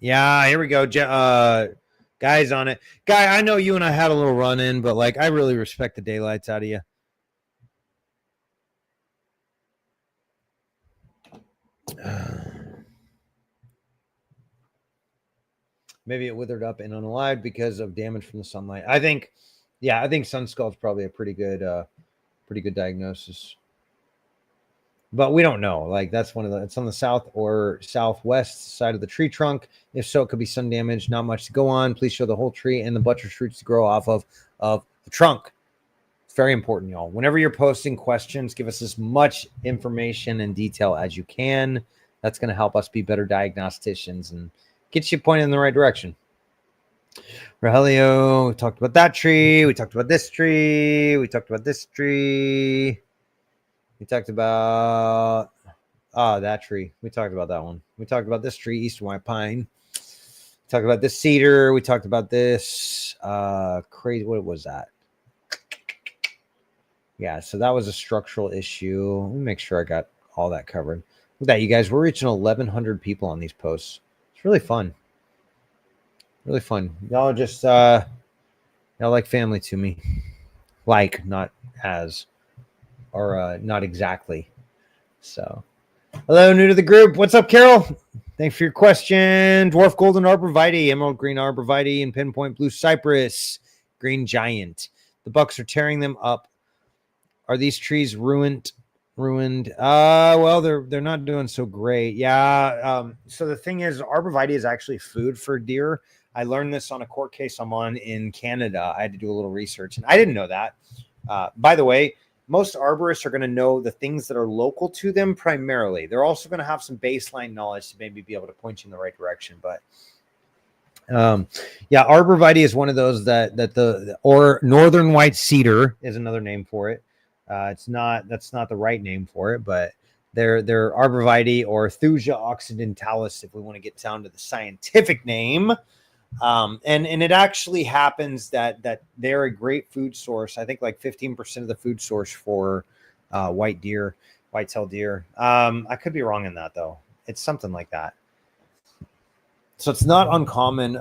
Yeah, here we go. Guy's on it. Guy, I know you and I had a little run in, but like I really respect the daylights out of you. Maybe it withered up and unalive because of damage from the sunlight. I think sun skull is probably a pretty good diagnosis. But we don't know. Like that's it's on the south or southwest side of the tree trunk. If so, it could be sun damage. Not much to go on. Please show the whole tree and the buttress roots to grow off of the trunk. It's very important, y'all. Whenever you're posting questions, give us as much information and detail as you can. That's going to help us be better diagnosticians and get you pointed in the right direction. Rogelio, we talked about that tree. We talked about this tree. We talked about this tree. We talked about that tree. We talked about that one. We talked about this tree, eastern white pine. We talked about this cedar. We talked about this crazy. What was that? Yeah, so that was a structural issue. Let me make sure I got all that covered. Look at that, you guys. We're reaching 1,100 people on these posts. It's really fun. Really fun. Y'all just y'all like family to me. Like, not as, or not exactly. So, hello, new to the group. What's up, Carol? Thanks for your question. Dwarf golden arborvitae, emerald green arborvitae, and pinpoint blue cypress, green giant. The bucks are tearing them up. Are these trees ruined? Well, they're not doing so great. Yeah. So the thing is, arborvitae is actually food for deer. I learned this on a court case I'm on in Canada. I had to do a little research, and I didn't know that. By the way, most arborists are going to know the things that are local to them primarily. They're also going to have some baseline knowledge to maybe be able to point you in the right direction. But yeah, arborvitae is one of those or northern white cedar is another name for it. That's not the right name for it, but they're arborvitae or Thuja occidentalis, if we want to get down to the scientific name. And it actually happens that they're a great food source. I think like 15% of the food source for white-tailed deer. I could be wrong in that though. It's something like that. So it's not uncommon.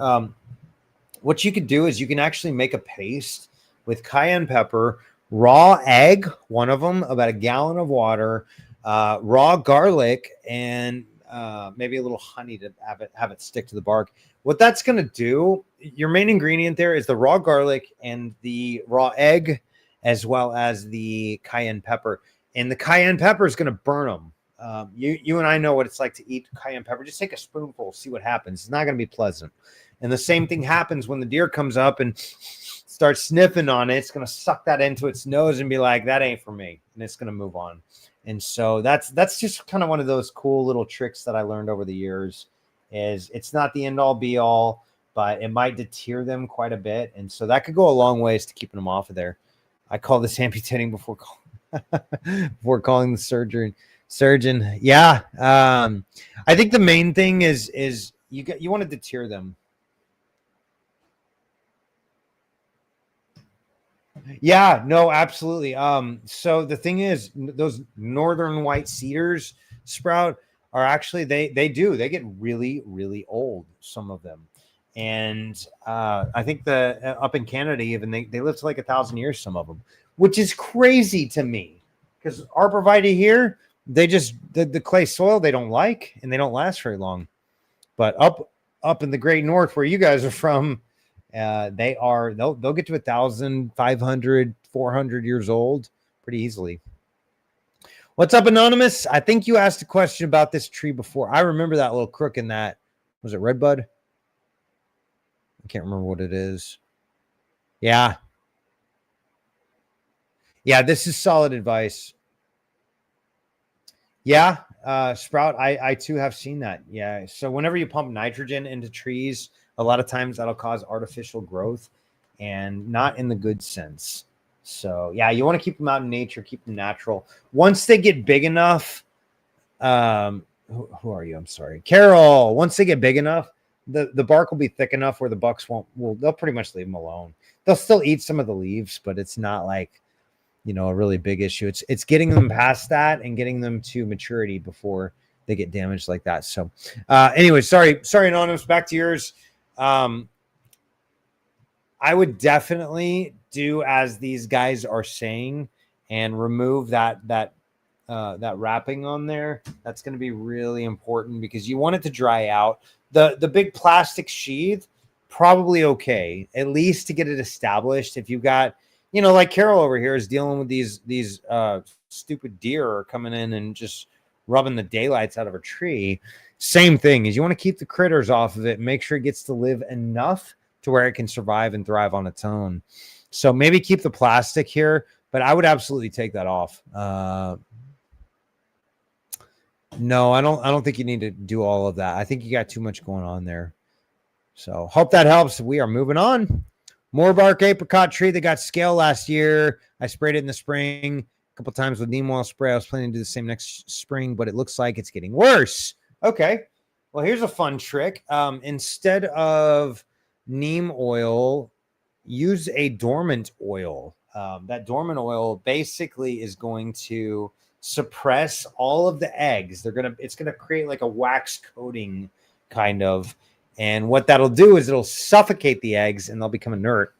What you could do is you can actually make a paste with cayenne pepper, raw egg, one of them, about a gallon of water, raw garlic, and maybe a little honey to have it stick to the bark. What that's going to do, your main ingredient there is the raw garlic and the raw egg, as well as the cayenne pepper. And the cayenne pepper is going to burn them. You and I know what it's like to eat cayenne pepper. Just take a spoonful, see what happens. It's not going to be pleasant. And the same thing happens when the deer comes up and starts sniffing on it. It's going to suck that into its nose and be like, that ain't for me. And it's going to move on. And so that's just kind of one of those cool little tricks that I learned over the years. Is it's not the end all be all, but it might deter them quite a bit. And so that could go a long ways to keeping them off of there. I call this amputating before calling the surgeon. Yeah. I think the main thing is you want to deter them. Yeah, no, absolutely. So the thing is, those northern white cedars, Sprout, are actually they get really, really old, some of them. And I think up in Canada even they live to like 1,000 years, some of them, which is crazy to me, because arborvitae here, they just the clay soil they don't like, and they don't last very long. But up in the great north where you guys are from, they'll get to 1,500, 400 years old pretty easily. What's up, Anonymous? I think you asked a question about this tree before. I remember that little crook in that. Was it redbud? I can't remember what it is. Yeah. Yeah, this is solid advice. Yeah, Sprout, I too have seen that. Yeah. So whenever you pump nitrogen into trees, a lot of times that'll cause artificial growth, and not in the good sense. So yeah, you want to keep them out in nature, keep them natural. Once they get big enough, who are you? I'm sorry, Carol. Once they get big enough, the bark will be thick enough where the bucks they'll pretty much leave them alone. They'll still eat some of the leaves, but it's not like, a really big issue. It's getting them past that and getting them to maturity before they get damaged like that. So anyway, sorry, Anonymous, back to yours. I would definitely do as these guys are saying and remove that wrapping on there. That's going to be really important because you want it to dry out. The big plastic sheath, probably okay, at least to get it established. If you've got, like Carol over here is dealing with these stupid deer coming in and just rubbing the daylights out of a tree. Same thing is you want to keep the critters off of it, make sure it gets to live enough to where it can survive and thrive on its own. So maybe keep the plastic here, but I would absolutely take that off. No, I don't think you need to do all of that. I think you got too much going on there. So hope that helps. We are moving on. More bark apricot tree that got scale last year. I sprayed it in the spring a couple times with neem oil spray. I was planning to do the same next spring, but it looks like it's getting worse. Okay. Well, here's a fun trick. Instead of neem oil, use a dormant oil. That dormant oil basically is going to suppress all of the eggs. It's gonna create like a wax coating kind of, and what that'll do is it'll suffocate the eggs and they'll become inert.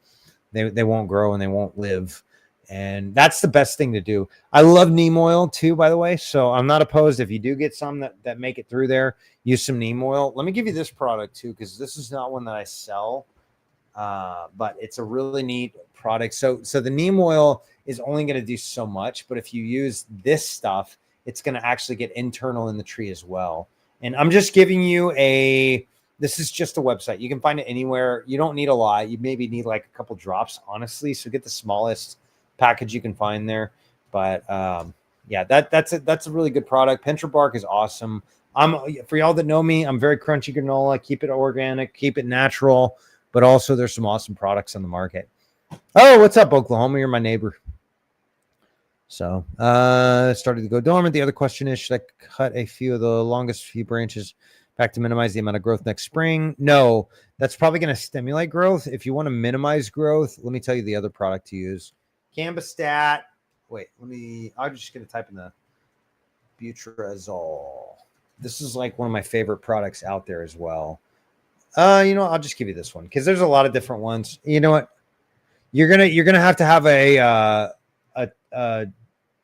They won't grow and they won't live. And that's the best thing to do. I love neem oil too, by the way. So I'm not opposed if you do get some that make it through there, use some neem oil. Let me give you this product too, because this is not one that I sell, but it's a really neat product. So the neem oil is only going to do so much, but if you use this stuff, it's going to actually get internal in the tree as well. And I'm just giving you this is just a website. You can find it anywhere. You don't need a lot. You maybe need like a couple drops, honestly. So get the smallest package you can find there. But yeah, that's a really good product. Pincher bark is awesome. For y'all that know me, I'm very crunchy granola. Keep it organic, keep it natural, but also there's some awesome products on the market. Oh, what's up, Oklahoma? You're my neighbor. So started to go dormant. The other question is, should I cut a few of the longest few branches back to minimize the amount of growth next spring? No, that's probably going to stimulate growth. If you want to minimize growth, let me tell you the other product to use. Cambistat. Wait, I'm just going to type in the butrazole. This is like one of my favorite products out there as well. I'll just give you this one because there's a lot of different ones. You know what? You're gonna have to have a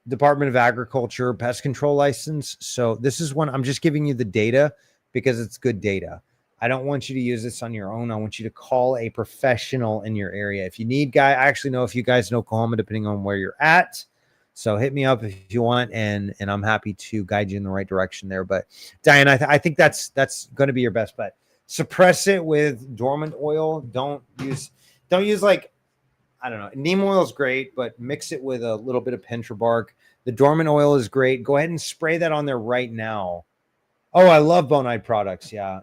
Department of Agriculture pest control license. So this is one I'm just giving you the data because it's good data. I don't want you to use this on your own. I want you to call a professional in your area. If you need I actually know a few guys in Oklahoma, depending on where you're at. So hit me up if you want, and I'm happy to guide you in the right direction there. But Diane, I think that's going to be your best bet. Suppress it with dormant oil. Don't use like, I don't know. Neem oil is great, but mix it with a little bit of pincher bark. The dormant oil is great. Go ahead and spray that on there right now. Oh, I love Bonide products. Yeah.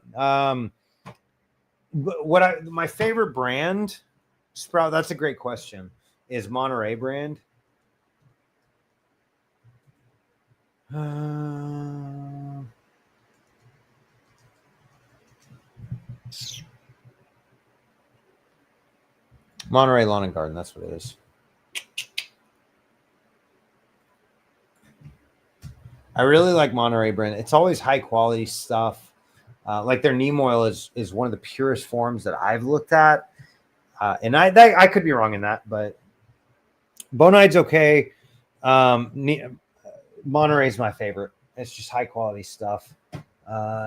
My favorite brand, Sprout, that's a great question, is Monterey brand. Monterey Lawn and Garden, that's what it is. I really like Monterey brand. It's always high quality stuff. Like their neem oil is one of the purest forms that I've looked at. And I could be wrong in that, but Bonide's okay. Monterey's my favorite. It's just high quality stuff.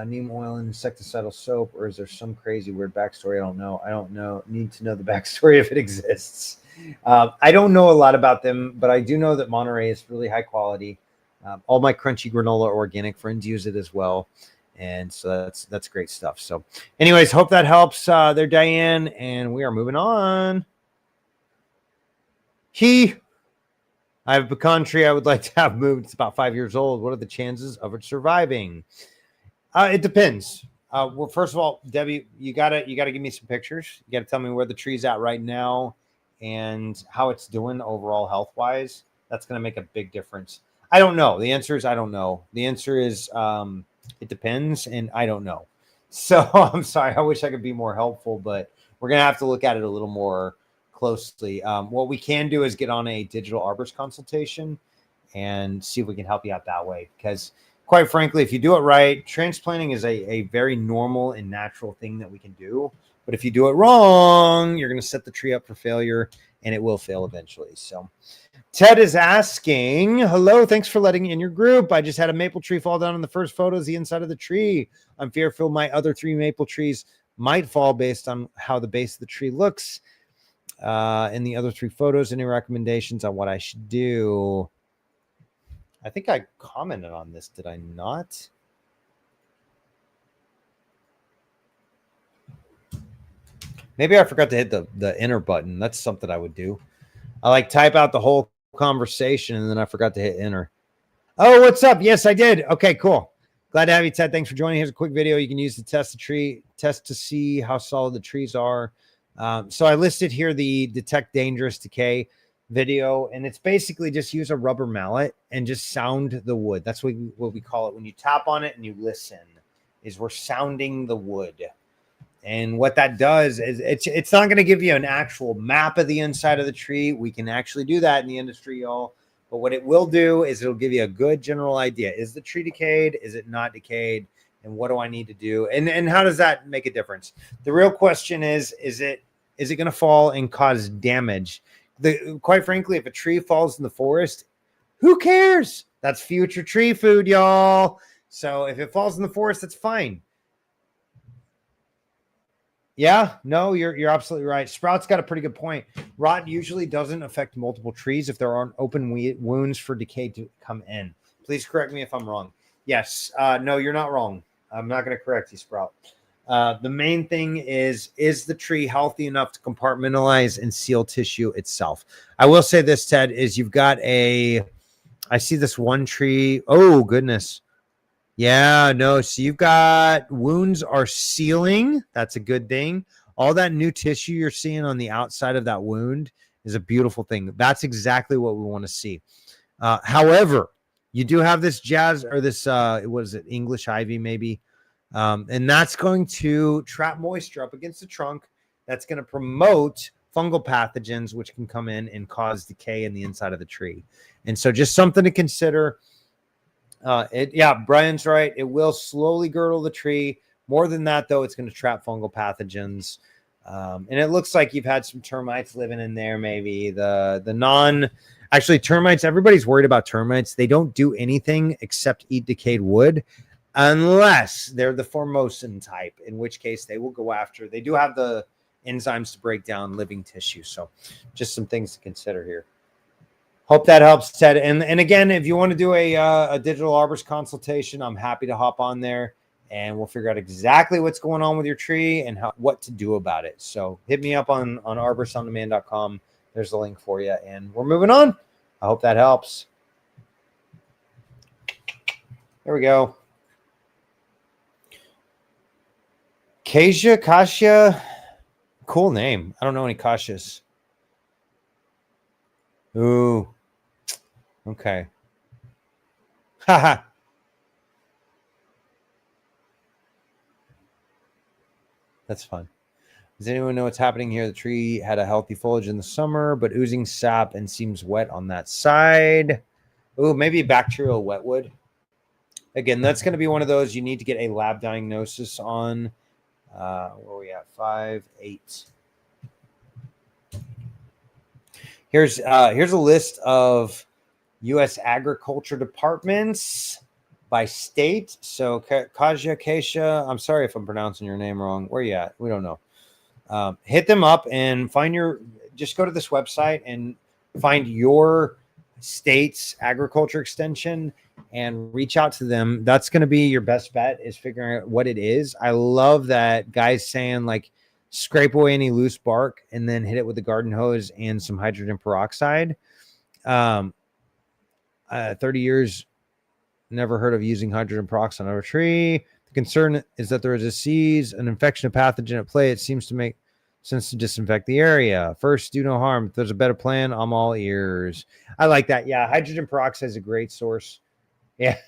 Neem oil and insecticidal soap, or is there some crazy weird backstory? I don't know. Need to know the backstory if it exists. I don't know a lot about them, but I do know that Monterey is really high quality. All my crunchy granola organic friends use it as well. And so that's great stuff. So anyways, hope that helps there, Diane. And we are moving on. I have a pecan tree I would like to have moved. It's about 5 years old. What are the chances of it surviving? It depends. Well, first of all, Debbie, you gotta give me some pictures. You gotta tell me where the tree's at right now and how it's doing overall health wise. That's gonna make a big difference. I don't know. The answer is I don't know. The answer is it depends, and I don't know. So I'm sorry. I wish I could be more helpful, but we're gonna have to look at it a little more closely. What we can do is get on a digital arborist consultation and see if we can help you out that way, because quite frankly, if you do it right, transplanting is a very normal and natural thing that we can do. But if you do it wrong, you're going to set the tree up for failure, and it will fail eventually. So Ted is asking, hello, thanks for letting me in your group. I just had a maple tree fall down in the first photos, the inside of the tree. I'm fearful my other 3 maple trees might fall based on how the base of the tree looks. In the other 3 photos, any recommendations on what I should do? I think I commented on this. Did I not? Maybe I forgot to hit the enter button. That's something I would do. I like type out the whole conversation and then I forgot to hit enter. Oh, what's up? Yes, I did. Okay, cool. Glad to have you, Ted. Thanks for joining. Here's a quick video you can use to test the tree, test to see how solid the trees are. So I listed here the detect dangerous decay video, and it's basically just use a rubber mallet and just sound the wood. That's what we call it when you tap on it and you listen, is we're sounding the wood. And what that does is it's not going to give you an actual map of the inside of the tree. We can actually do that in the industry, y'all. But what it will do is it'll give you a good general idea. Is the tree decayed? Is it not decayed? And what do I need to do? And how does that make a difference? The real question is it going to fall and cause damage? Quite frankly, if a tree falls in the forest, who cares? That's future tree food, y'all. So if it falls in the forest, that's fine. Yeah, no, you're absolutely right. Sprout's got a pretty good point. Rot usually doesn't affect multiple trees if there aren't open wounds for decay to come in. Please correct me if I'm wrong. Yes, no, you're not wrong. I'm not going to correct you, Sprout. The main thing is the tree healthy enough to compartmentalize and seal tissue itself? I will say this, Ted, is you've got I see this one tree. Oh, goodness. Yeah, no. So you've got wounds are sealing. That's a good thing. All that new tissue you're seeing on the outside of that wound is a beautiful thing. That's exactly what we want to see. However, you do have this what is it, English ivy maybe, and that's going to trap moisture up against the trunk. That's going to promote fungal pathogens, which can come in and cause decay in the inside of the tree. And so just something to consider. Brian's right. It will slowly girdle the tree. More than that, though, it's going to trap fungal pathogens. And it looks like you've had some termites living in there. Maybe actually termites. Everybody's worried about termites. They don't do anything except eat decayed wood, unless they're the Formosan type, in which case they will go after. They do have the enzymes to break down living tissue. So just some things to consider here. Hope that helps, Ted. And again, if you want to do a digital arborist consultation, I'm happy to hop on there and we'll figure out exactly what's going on with your tree and what to do about it. So hit me up on arboristonDemand.com. There's the link for you. And we're moving on. I hope that helps. There we go. Kasia. Cool name. I don't know any Kasias. Ooh. Okay. Haha. That's fun. Does anyone know what's happening here? The tree had a healthy foliage in the summer, but oozing sap and seems wet on that side. Ooh, maybe bacterial wetwood. Again, that's going to be one of those you need to get a lab diagnosis on. Where are we at? 5, 8. Here's a list of U.S. agriculture departments by state. So Kasia, I'm sorry if I'm pronouncing your name wrong. Where you at? We don't know. Hit them up and just go to this website and find your state's agriculture extension and reach out to them. That's going to be your best bet, is figuring out what it is. I love that guys saying like scrape away any loose bark and then hit it with the garden hose and some hydrogen peroxide. 30 years, never heard of using hydrogen peroxide on a tree. The concern is that there is a disease, an infection, a pathogen at play. It seems to make sense to disinfect the area. First, do no harm. If there's a better plan, I'm all ears. I like that. Yeah, hydrogen peroxide is a great source. Yeah.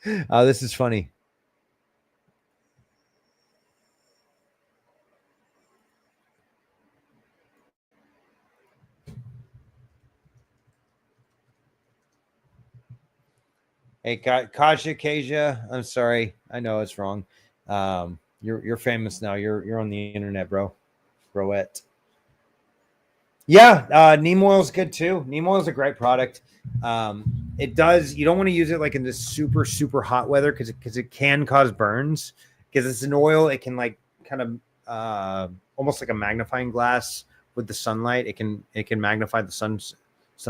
This is funny. Hey, Kaja Kasia, I'm sorry. I know it's wrong. You're famous now. You're on the internet, bro. Broette. Yeah, neem oil is good too. Neem oil is a great product. It does. You don't want to use it like in this super hot weather because it can cause burns. Because it's an oil, it can like kind of almost like a magnifying glass with the sunlight. It can magnify the sun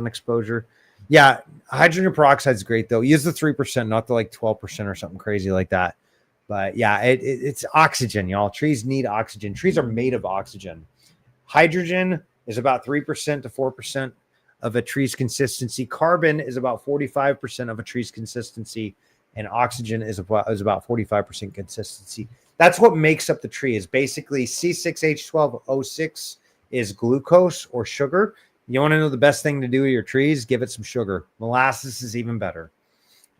exposure. Yeah, hydrogen peroxide is great though. Use the 3%, not the like 12% or something crazy like that. But yeah, it's oxygen, y'all. Trees need oxygen. Trees are made of oxygen. Hydrogen is about 3% to 4% of a tree's consistency. Carbon is about 45% of a tree's consistency, and oxygen is about 45% consistency. That's what makes up the tree. Is basically C6H12O6 is glucose or sugar. You want to know the best thing to do with your trees? Give it some sugar. Molasses is even better.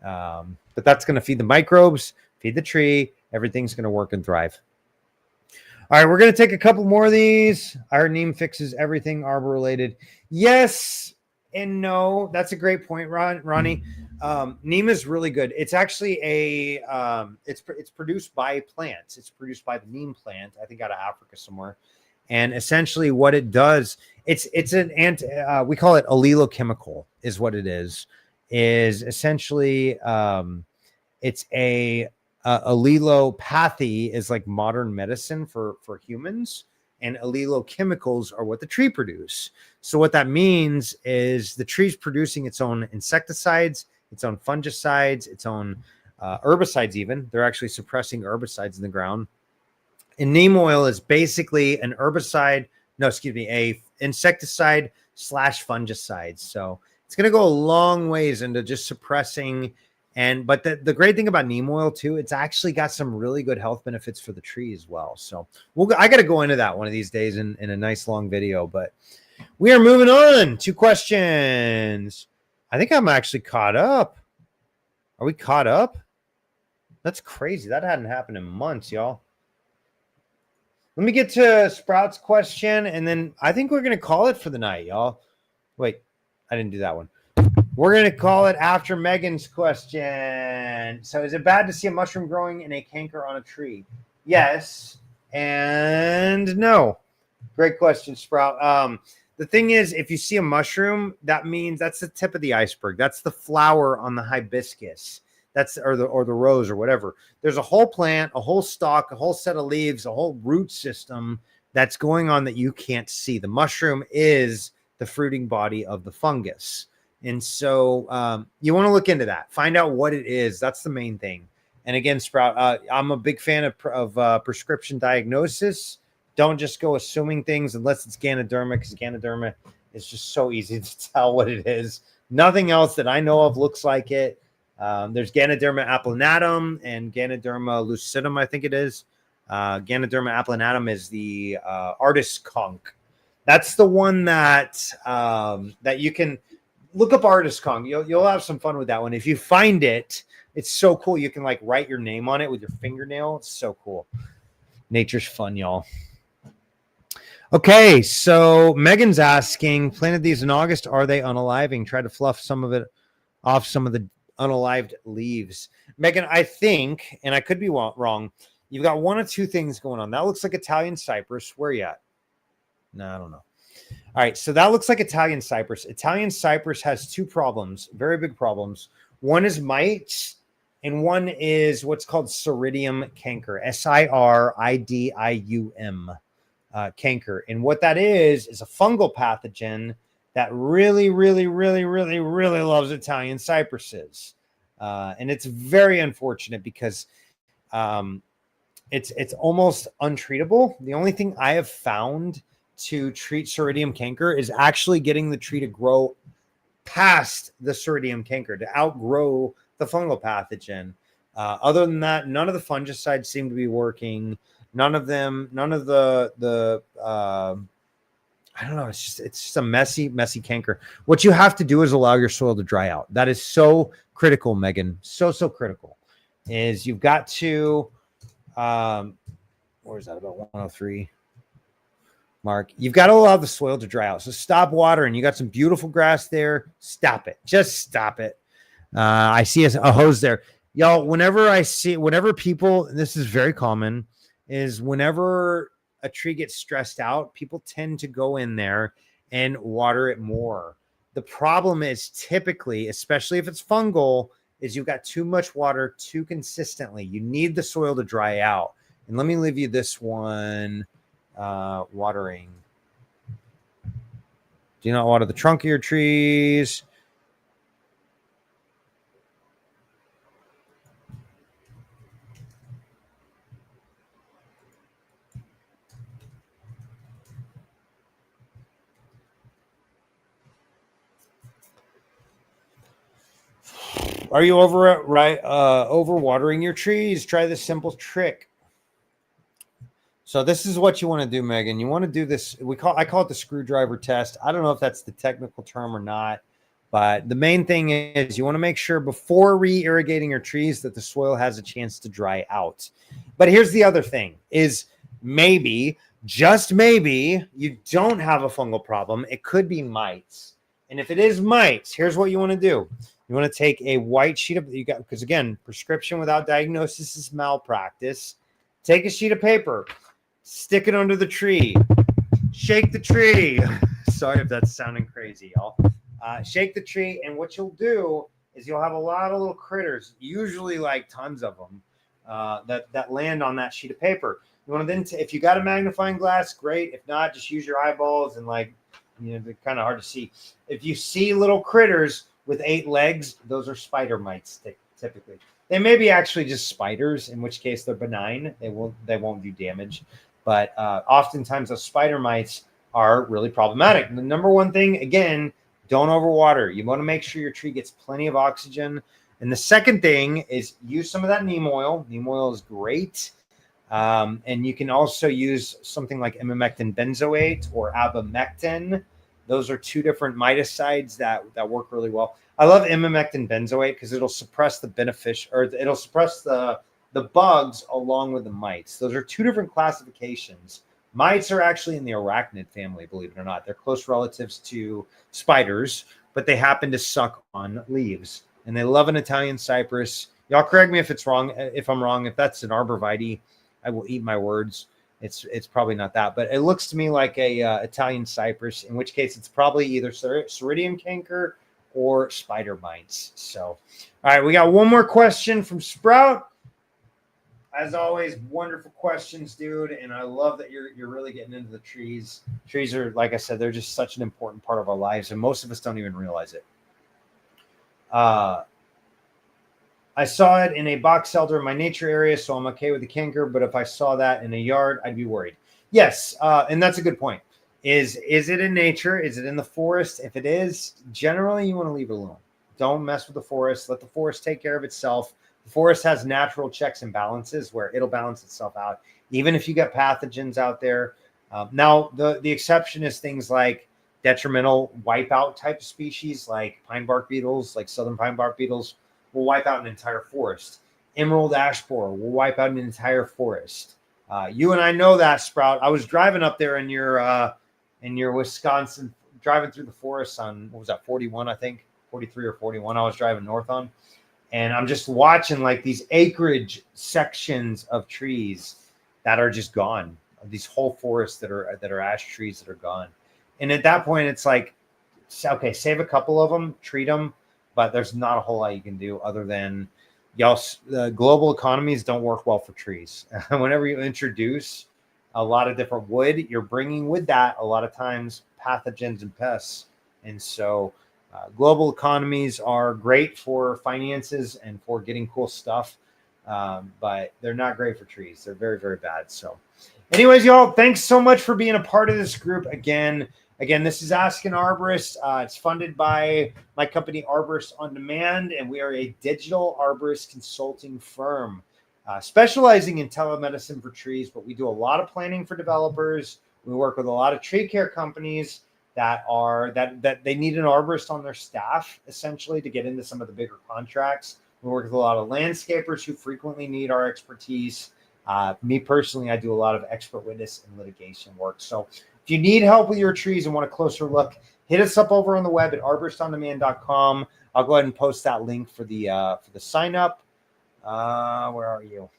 But that's going to feed the microbes, feed the tree. Everything's going to work and thrive. All right, we're going to take a couple more of these. I heard neem fixes everything arbor related. Yes and no. That's a great point, Ronnie. Neem is really good. It's actually it's produced by plants. It's produced by the neem plant, I think out of Africa somewhere. And essentially what it does, it's an we call it allelochemical is what it is essentially it's a allelopathy is like modern medicine for humans, and allelochemicals are what the tree produce. So what that means is the tree's producing its own insecticides, its own fungicides, its own herbicides. Even they're actually suppressing herbicides in the ground. And neem oil is basically an herbicide, a insecticide / fungicide. So it's going to go a long ways into just suppressing. But the great thing about neem oil too, it's actually got some really good health benefits for the tree as well. So I got to go into that one of these days in a nice long video, but we are moving on to questions. I think I'm actually caught up. Are we caught up? That's crazy. That hadn't happened in months, y'all. Let me get to Sprout's question, and then I think we're going to call it for the night, y'all. Wait, I didn't do that one. We're going to call it after Megan's question. So is it bad to see a mushroom growing in a canker on a tree? Yes and no. Great question, Sprout. The thing is, if you see a mushroom, that means that's the tip of the iceberg. That's the flower on the hibiscus. Or the rose or whatever. There's a whole plant, a whole stalk, a whole set of leaves, a whole root system that's going on that you can't see. The mushroom is the fruiting body of the fungus. And so you want to look into that. Find out what it is. That's the main thing. And again, Sprout, I'm a big fan of prescription diagnosis. Don't just go assuming things unless it's Ganoderma, because Ganoderma is just so easy to tell what it is. Nothing else that I know of looks like it. There's Ganoderma applanatum and Ganoderma lucidum, I think it is. Ganoderma applanatum is the artist conch. That's the one that you can look up artist conch. You'll have some fun with that one. If you find it, it's so cool. You can like write your name on it with your fingernail. It's so cool. Nature's fun, y'all. Okay, so Megan's asking, planted these in August. Are they unaliving? Try to fluff some of it off some of the unalived leaves. Megan, I think, and I could be wrong, you've got one of two things going on. That looks like Italian cypress. Where are you at? No, I don't know. All right, so that looks like Italian cypress. Italian cypress has two problems, very big problems. One is mites, and one is what's called Siridium canker, Siridium canker. And what that is a fungal pathogen that really loves Italian cypresses. And it's very unfortunate because it's almost untreatable. The only thing I have found to treat Siridium canker is actually getting the tree to grow past the Siridium canker, to outgrow the fungal pathogen. Other than that, none of the fungicides seem to be working. None of the I don't know. It's just a messy canker. What you have to do is allow your soil to dry out. That is so critical, Megan. So critical. Is you've got to, where is that, about 103? Mark, you've got to allow the soil to dry out. So stop watering. You got some beautiful grass there. Stop it. Just stop it. I see a hose there. Y'all, whenever people, this is very common, is whenever a tree gets stressed out, people tend to go in there and water it more. The problem is typically, especially if it's fungal, is you've got too much water too consistently. You need the soil to dry out. And let me leave you this one, watering. Do not water the trunk of your trees. Are you over watering your trees? Try this simple trick. So this is what you want to do, Megan. You want to do this. I call it the screwdriver test. I don't know if that's the technical term or not, but the main thing is you want to make sure before re-irrigating your trees that the soil has a chance to dry out. But here's the other thing is maybe, just maybe, you don't have a fungal problem. It could be mites. And if it is mites, here's what you want to do. You want to take a white sheet of, because again, prescription without diagnosis is malpractice. Take a sheet of paper, stick it under the tree, shake the tree. Sorry if that's sounding crazy, y'all. Shake the tree, and what you'll do is you'll have a lot of little critters, usually like tons of them, that land on that sheet of paper. You want to then, if you got a magnifying glass, great. If not, just use your eyeballs and they're kind of hard to see. If you see little critters with 8 legs, those are spider mites typically. They may be actually just spiders, in which case they're benign. They won't do damage. But oftentimes those spider mites are really problematic. And the number one thing, again, don't overwater. You want to make sure your tree gets plenty of oxygen. And the second thing is use some of that neem oil. Neem oil is great. And you can also use something like imamectin benzoate or abamectin. Those are 2 different miticides that work really well. I love imamectin benzoate because it'll suppress it'll suppress the bugs along with the mites. Those are 2 different classifications. Mites are actually in the arachnid family, believe it or not. They're close relatives to spiders, but they happen to suck on leaves. And they love an Italian cypress. Y'all correct me if I'm wrong. If that's an arborvitae, I will eat my words. It's probably not that, but it looks to me like a Italian cypress, in which case it's probably either Ceridium canker or spider mites. So, all right, we got one more question from Sprout. As always, wonderful questions, dude, and I love that you're really getting into the trees. Trees are, like I said, they're just such an important part of our lives, and most of us don't even realize it. I saw it in a box shelter in my nature area, so I'm okay with the canker. But if I saw that in a yard, I'd be worried. Yes, and that's a good point. Is it in nature? Is it in the forest? If it is, generally you want to leave it alone. Don't mess with the forest. Let the forest take care of itself. The forest has natural checks and balances where it'll balance itself out, even if you get pathogens out there. Now, the exception is things like detrimental wipeout type of species, like pine bark beetles, like southern pine bark beetles, will wipe out an entire forest. Emerald ash borer will wipe out an entire forest. You and I know that, Sprout. I was driving up there in your Wisconsin, driving through the forest on, what was that, 41, I think, 43 or 41. I was driving north on, and I'm just watching like these acreage sections of trees that are just gone. These whole forests that are ash trees that are gone. And at that point, it's like, okay, save a couple of them, treat them, but there's not a whole lot you can do other than global economies don't work well for trees. Whenever you introduce a lot of different wood, you're bringing with that a lot of times pathogens and pests. And so global economies are great for finances and for getting cool stuff, but they're not great for trees. They're very, very bad. So anyways, y'all, thanks so much for being a part of this group again. Again, this is Ask an Arborist. It's funded by my company, Arborist On Demand, and we are a digital arborist consulting firm specializing in telemedicine for trees, but we do a lot of planning for developers. We work with a lot of tree care companies that they need an arborist on their staff, essentially, to get into some of the bigger contracts. We work with a lot of landscapers who frequently need our expertise. Me personally, I do a lot of expert witness and litigation work. So if you need help with your trees and want a closer look, hit us up over on the web at arboristondemand.com. I'll go ahead and post that link for the sign up. Where are you?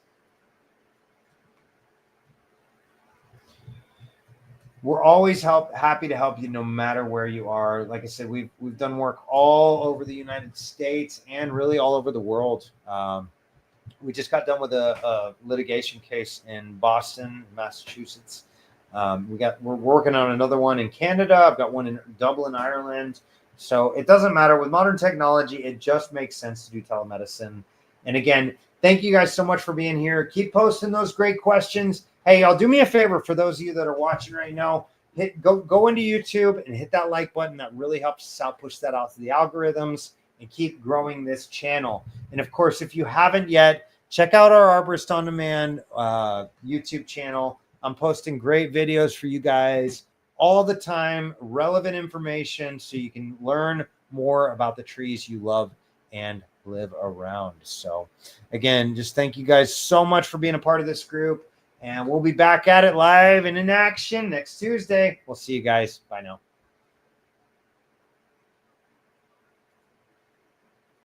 We're always happy to help you no matter where you are. Like I said, we've done work all over the United States and really all over the world. We just got done with a litigation case in Boston, Massachusetts. We're working on another one in Canada. I've got one in Dublin, Ireland. So it doesn't matter. With modern technology, it just makes sense to do telemedicine. And again, thank you guys so much for being here. Keep posting those great questions. Hey, y'all, do me a favor for those of you that are watching right now. Go into YouTube and hit that like button. That really helps us out, push that out to the algorithms, and keep growing this channel. And of course, if you haven't yet, check out our Arborist On Demand YouTube channel. I'm posting great videos for you guys all the time, relevant information so you can learn more about the trees you love and live around. So again, just thank you guys so much for being a part of this group. And we'll be back at it live and in action next Tuesday. We'll see you guys. Bye now.